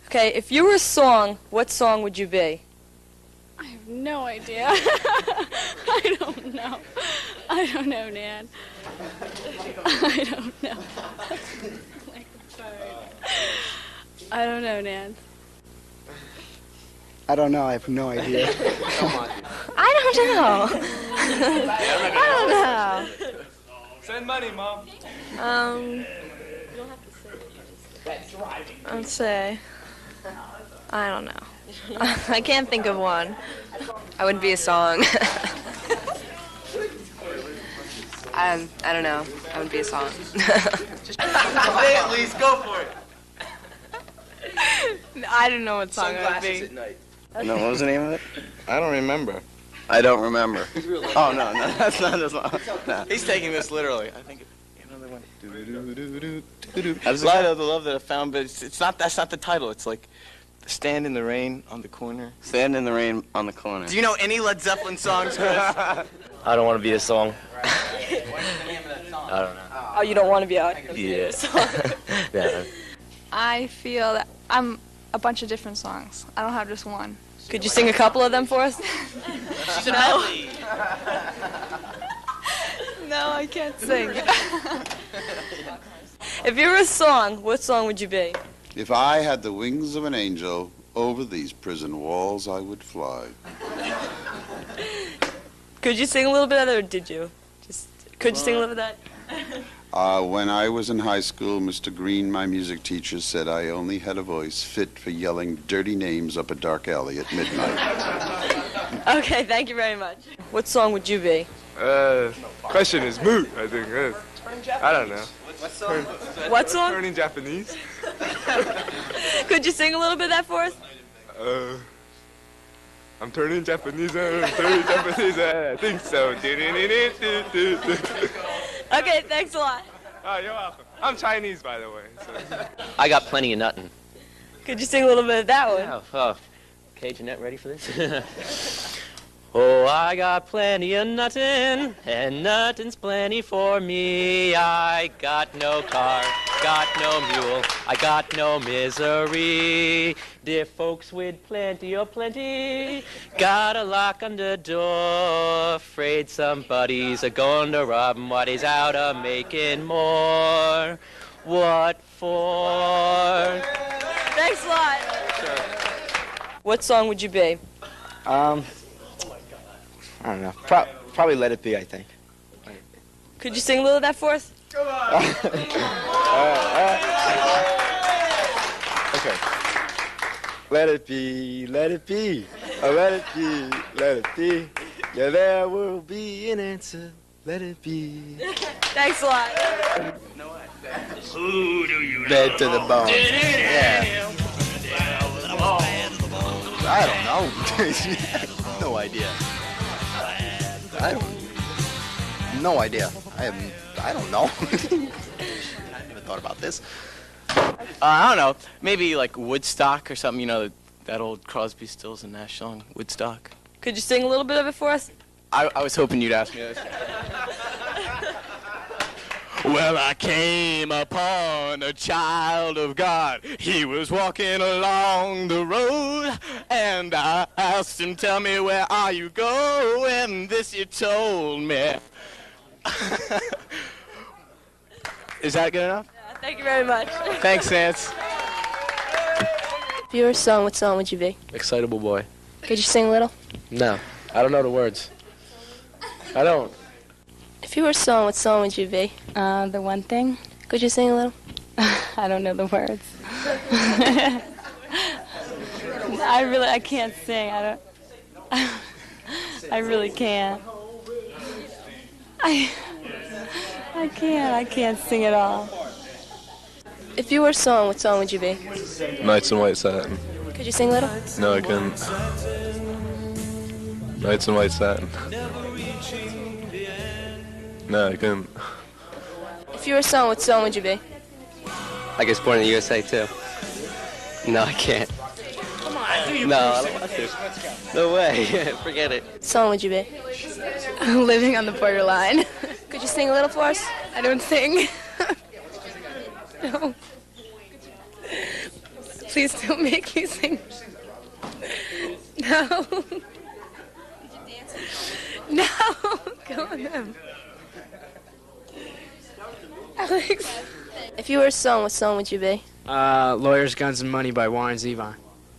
Okay, if you were a song, what song would you be? I have no idea. I don't know. I don't know, Nan. I don't know. Like a bird. I don't know, Nan. I don't know. I have no idea. I don't know. I don't know. Send money, Mom. I'd say, I don't know. I can't think of one. I wouldn't be a song. I don't know. I wouldn't be a song. Just say at least. Go for it. I don't know what song I would Sunglasses be. at night. No, what was the name of it? I don't remember. I don't remember. Oh, no, that's not as long. No. He's taking this literally. I think another one. That's Light of the Love That I Found, but it's not. That's not the title. It's like Stand in the Rain on the Corner. Stand in the Rain on the Corner. Do you know any Led Zeppelin songs, Chris? I don't want to be a song. I don't know. Oh, you don't want to be out? Yeah. Yeah. I feel that I'm a bunch of different songs. I don't have just one. Could you sing a couple of them for us? She's a medley. No, I can't sing. If you were a song, what song would you be? If I had the wings of an angel, over these prison walls I would fly. Could you sing a little bit of that, or did you? Could you sing a little bit of that? When I was in high school, Mr. Green, my music teacher, said I only had a voice fit for yelling dirty names up a dark alley at midnight. Okay, thank you very much. What song would you be? Question is moot, I think. I don't know. What song? Turning Japanese. Could you sing a little bit of that for us? I'm turning Japanese. I'm turning Japanese. I think so. Okay, thanks a lot. Oh, you're welcome. I'm Chinese, by the way. So. I got plenty of nuttin'. Could you sing a little bit of that one? Oh. Okay, Jeanette, ready for this? Oh, I got plenty of nuttin', and nuttin's plenty for me. I got no car, got no mule, I got no misery. Dear folks with plenty of plenty, got a lock on the door. Afraid somebody's a-going to rob him while he's out a-making more. What for? Thanks a lot. Sure. What song would you be? I don't know. Probably Let It Be, I think. Could you sing a little of that for us? Okay. Let it be, let it be. Oh, let it be, let it be. Yeah, there will be an answer. Let it be. Thanks a lot. Who do you Bed to the bone. Yeah. I don't know. No idea. No idea. I don't know. I never thought about this. I don't know. Maybe like Woodstock or something. You know that old Crosby, Stills and Nash song, Woodstock. Could you sing a little bit of it for us? I was hoping you'd ask me this. Well, I came upon a child of God. He was walking along the road, and I asked him, tell me, where are you going? This you told me. Is that good enough? Yeah, thank you very much. Thanks, Nance. If you were a song, what song would you be? Excitable boy. Could you sing a little? No, I don't know the words. I don't. If you were a song, what song would you be? The One Thing. Could you sing a little? I don't know the words. I can't sing. I really can't. I can't sing at all. If you were a song, what song would you be? Nights in White Satin. Could you sing a little? No, I couldn't. Nights in White Satin. No, I couldn't. If you were a song, what song would you be? I guess Born in the USA too. No, I can't. Come on, do your No, I don't want to. No way. Forget it. What song would you be? Living on the Borderline. Could you sing a little for us? I don't sing. No. Please don't make me sing. No. No. Go on then. Alex. If you were a song, what song would you be? Lawyers, Guns, and Money by Warren Zevon.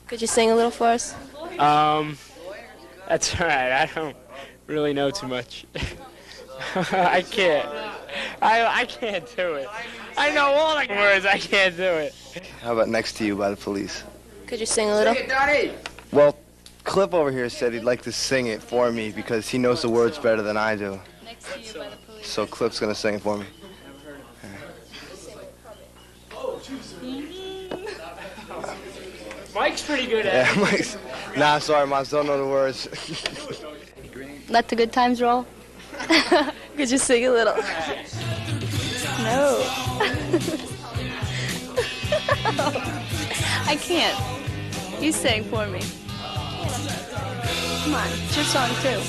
Could you sing a little for us? That's all right. I don't really know too much. I can't. I can't do it. I know all the words. I can't do it. How about Next to You by the Police? Could you sing a little? Well, Cliff over here said he'd like to sing it for me because he knows the words better than I do. Next to You by the Police. So Cliff's gonna sing it for me. Mike's pretty good at it. Mike's. Nah, sorry, Moms, don't know the words. Let the good times roll. Could you sing a little? No. I can't. You sing for me. Come on, it's your song too.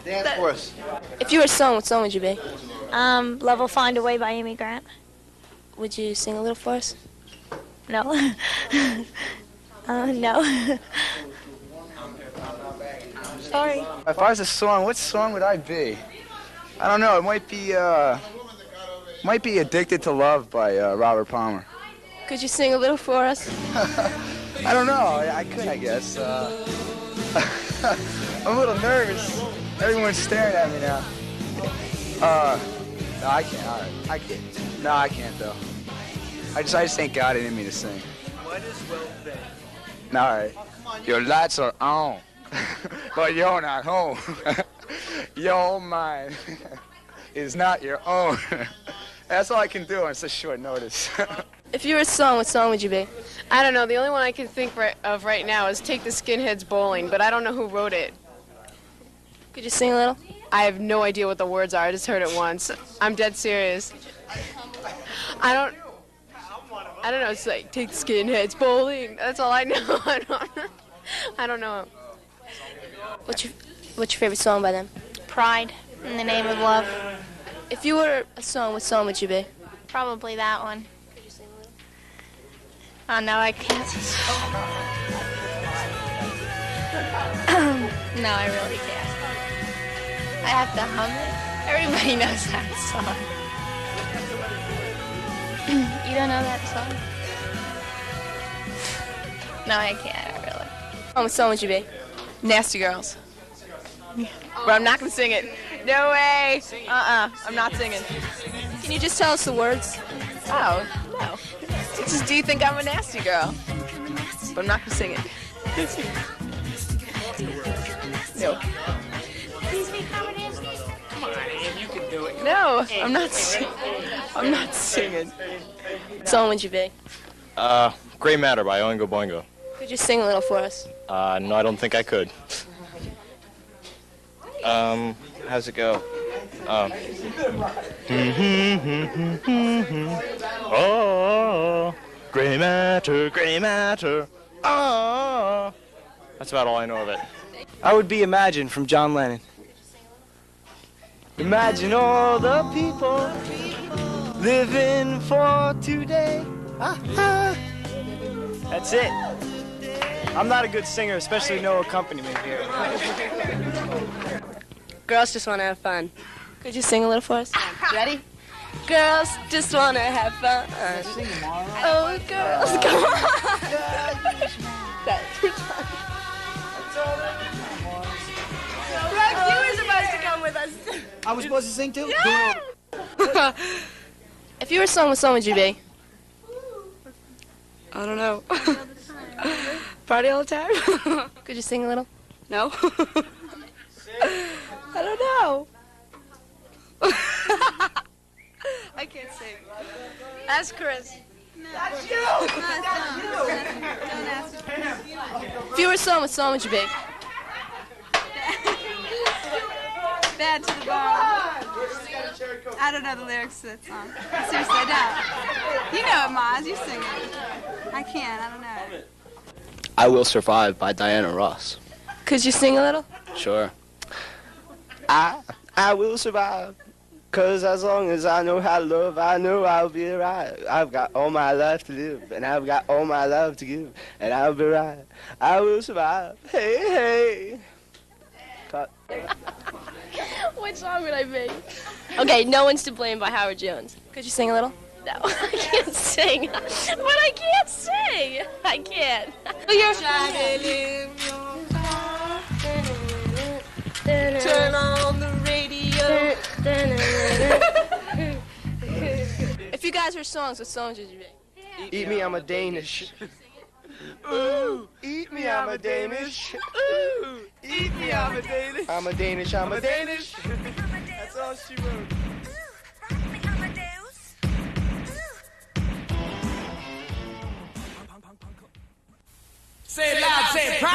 Dance for us. If you were a song, what song would you be? Love Will Find a Way by Amy Grant. Would you sing a little for us? No. No. Sorry. If I was a song, what song would I be? I don't know. It might be Addicted to Love by Robert Palmer. Could you sing a little for us? I don't know. I could, I guess. I'm a little nervous. Everyone's staring at me now. No, I can't. All right. I can't. No, I can't though. I just ain't got it in me to sing. What is well fed? No, all right. Your lights are on, but you're not home. Your mind is not your own. That's all I can do on such short notice. If you were a song, what song would you be? I don't know. The only one I can think of right now is Take the Skinheads Bowling, but I don't know who wrote it. Could you sing a little? I have no idea what the words are. I just heard it once. I'm dead serious. I don't know. It's like, take the skinheads bowling. That's all I know. I don't know. What's your favorite song by them? Pride, In the Name of Love. If you were a song, what song would you be? Probably that one. Oh, no, I can't. No, I really can't. I have to hum it. Everybody knows that song. You don't know that song? No, I can't, really. What song would you be? Nasty Girls. But I'm not going to sing it. No way. I'm not singing. Can you just tell us the words? Oh, no. It's just, do you think I'm a nasty girl? but I'm not going to sing it. No. Come on, Ian, you can do it. No, I'm not singing. I'm not singing. What song would you be? Gray Matter by Oingo Boingo. Could you sing a little for us? No, I don't think I could. How's it go? Oh, gray matter, oh. That's about all I know of it. I would be Imagine from John Lennon. Imagine all the people living for today. That's it. I'm not a good singer, especially no accompaniment here. Girls just want to have fun. Could you sing a little for us? Ready? Girls just want to have fun. Oh, girls, come on. That's your time. Rex, you were supposed to come with us. I was supposed to sing too? Yeah. If you were a song, what song would you be? I don't know. Party all the time? Could you sing a little? No. I don't know. I can't sing. Ask Chris. That's you! If you were a song, what song would you be? Bad to the bone. I don't know the lyrics to that song. Seriously, I don't. You know it, Maz. You sing it. I can't. I don't know it. I Will Survive by Diana Ross. Could you sing a little? Sure. I will survive. 'Cause as long as I know how to love, I know I'll be right. I've got all my life to live, and I've got all my love to give, and I'll be right. I will survive. Hey, hey. Cut. What song would I be? Okay, No One's to Blame by Howard Jones. Could you sing a little? No, I can't sing. But I can't sing. I can't. Turn on the radio. If you guys heard songs, what songs would you be? Eat me, I'm a Danish. Ooh, eat me, I'm a Danish. Ooh, eat me, I'm a Danish. I'm a Danish, I'm a Danish. That's all she wrote. Say it loud, say it proud.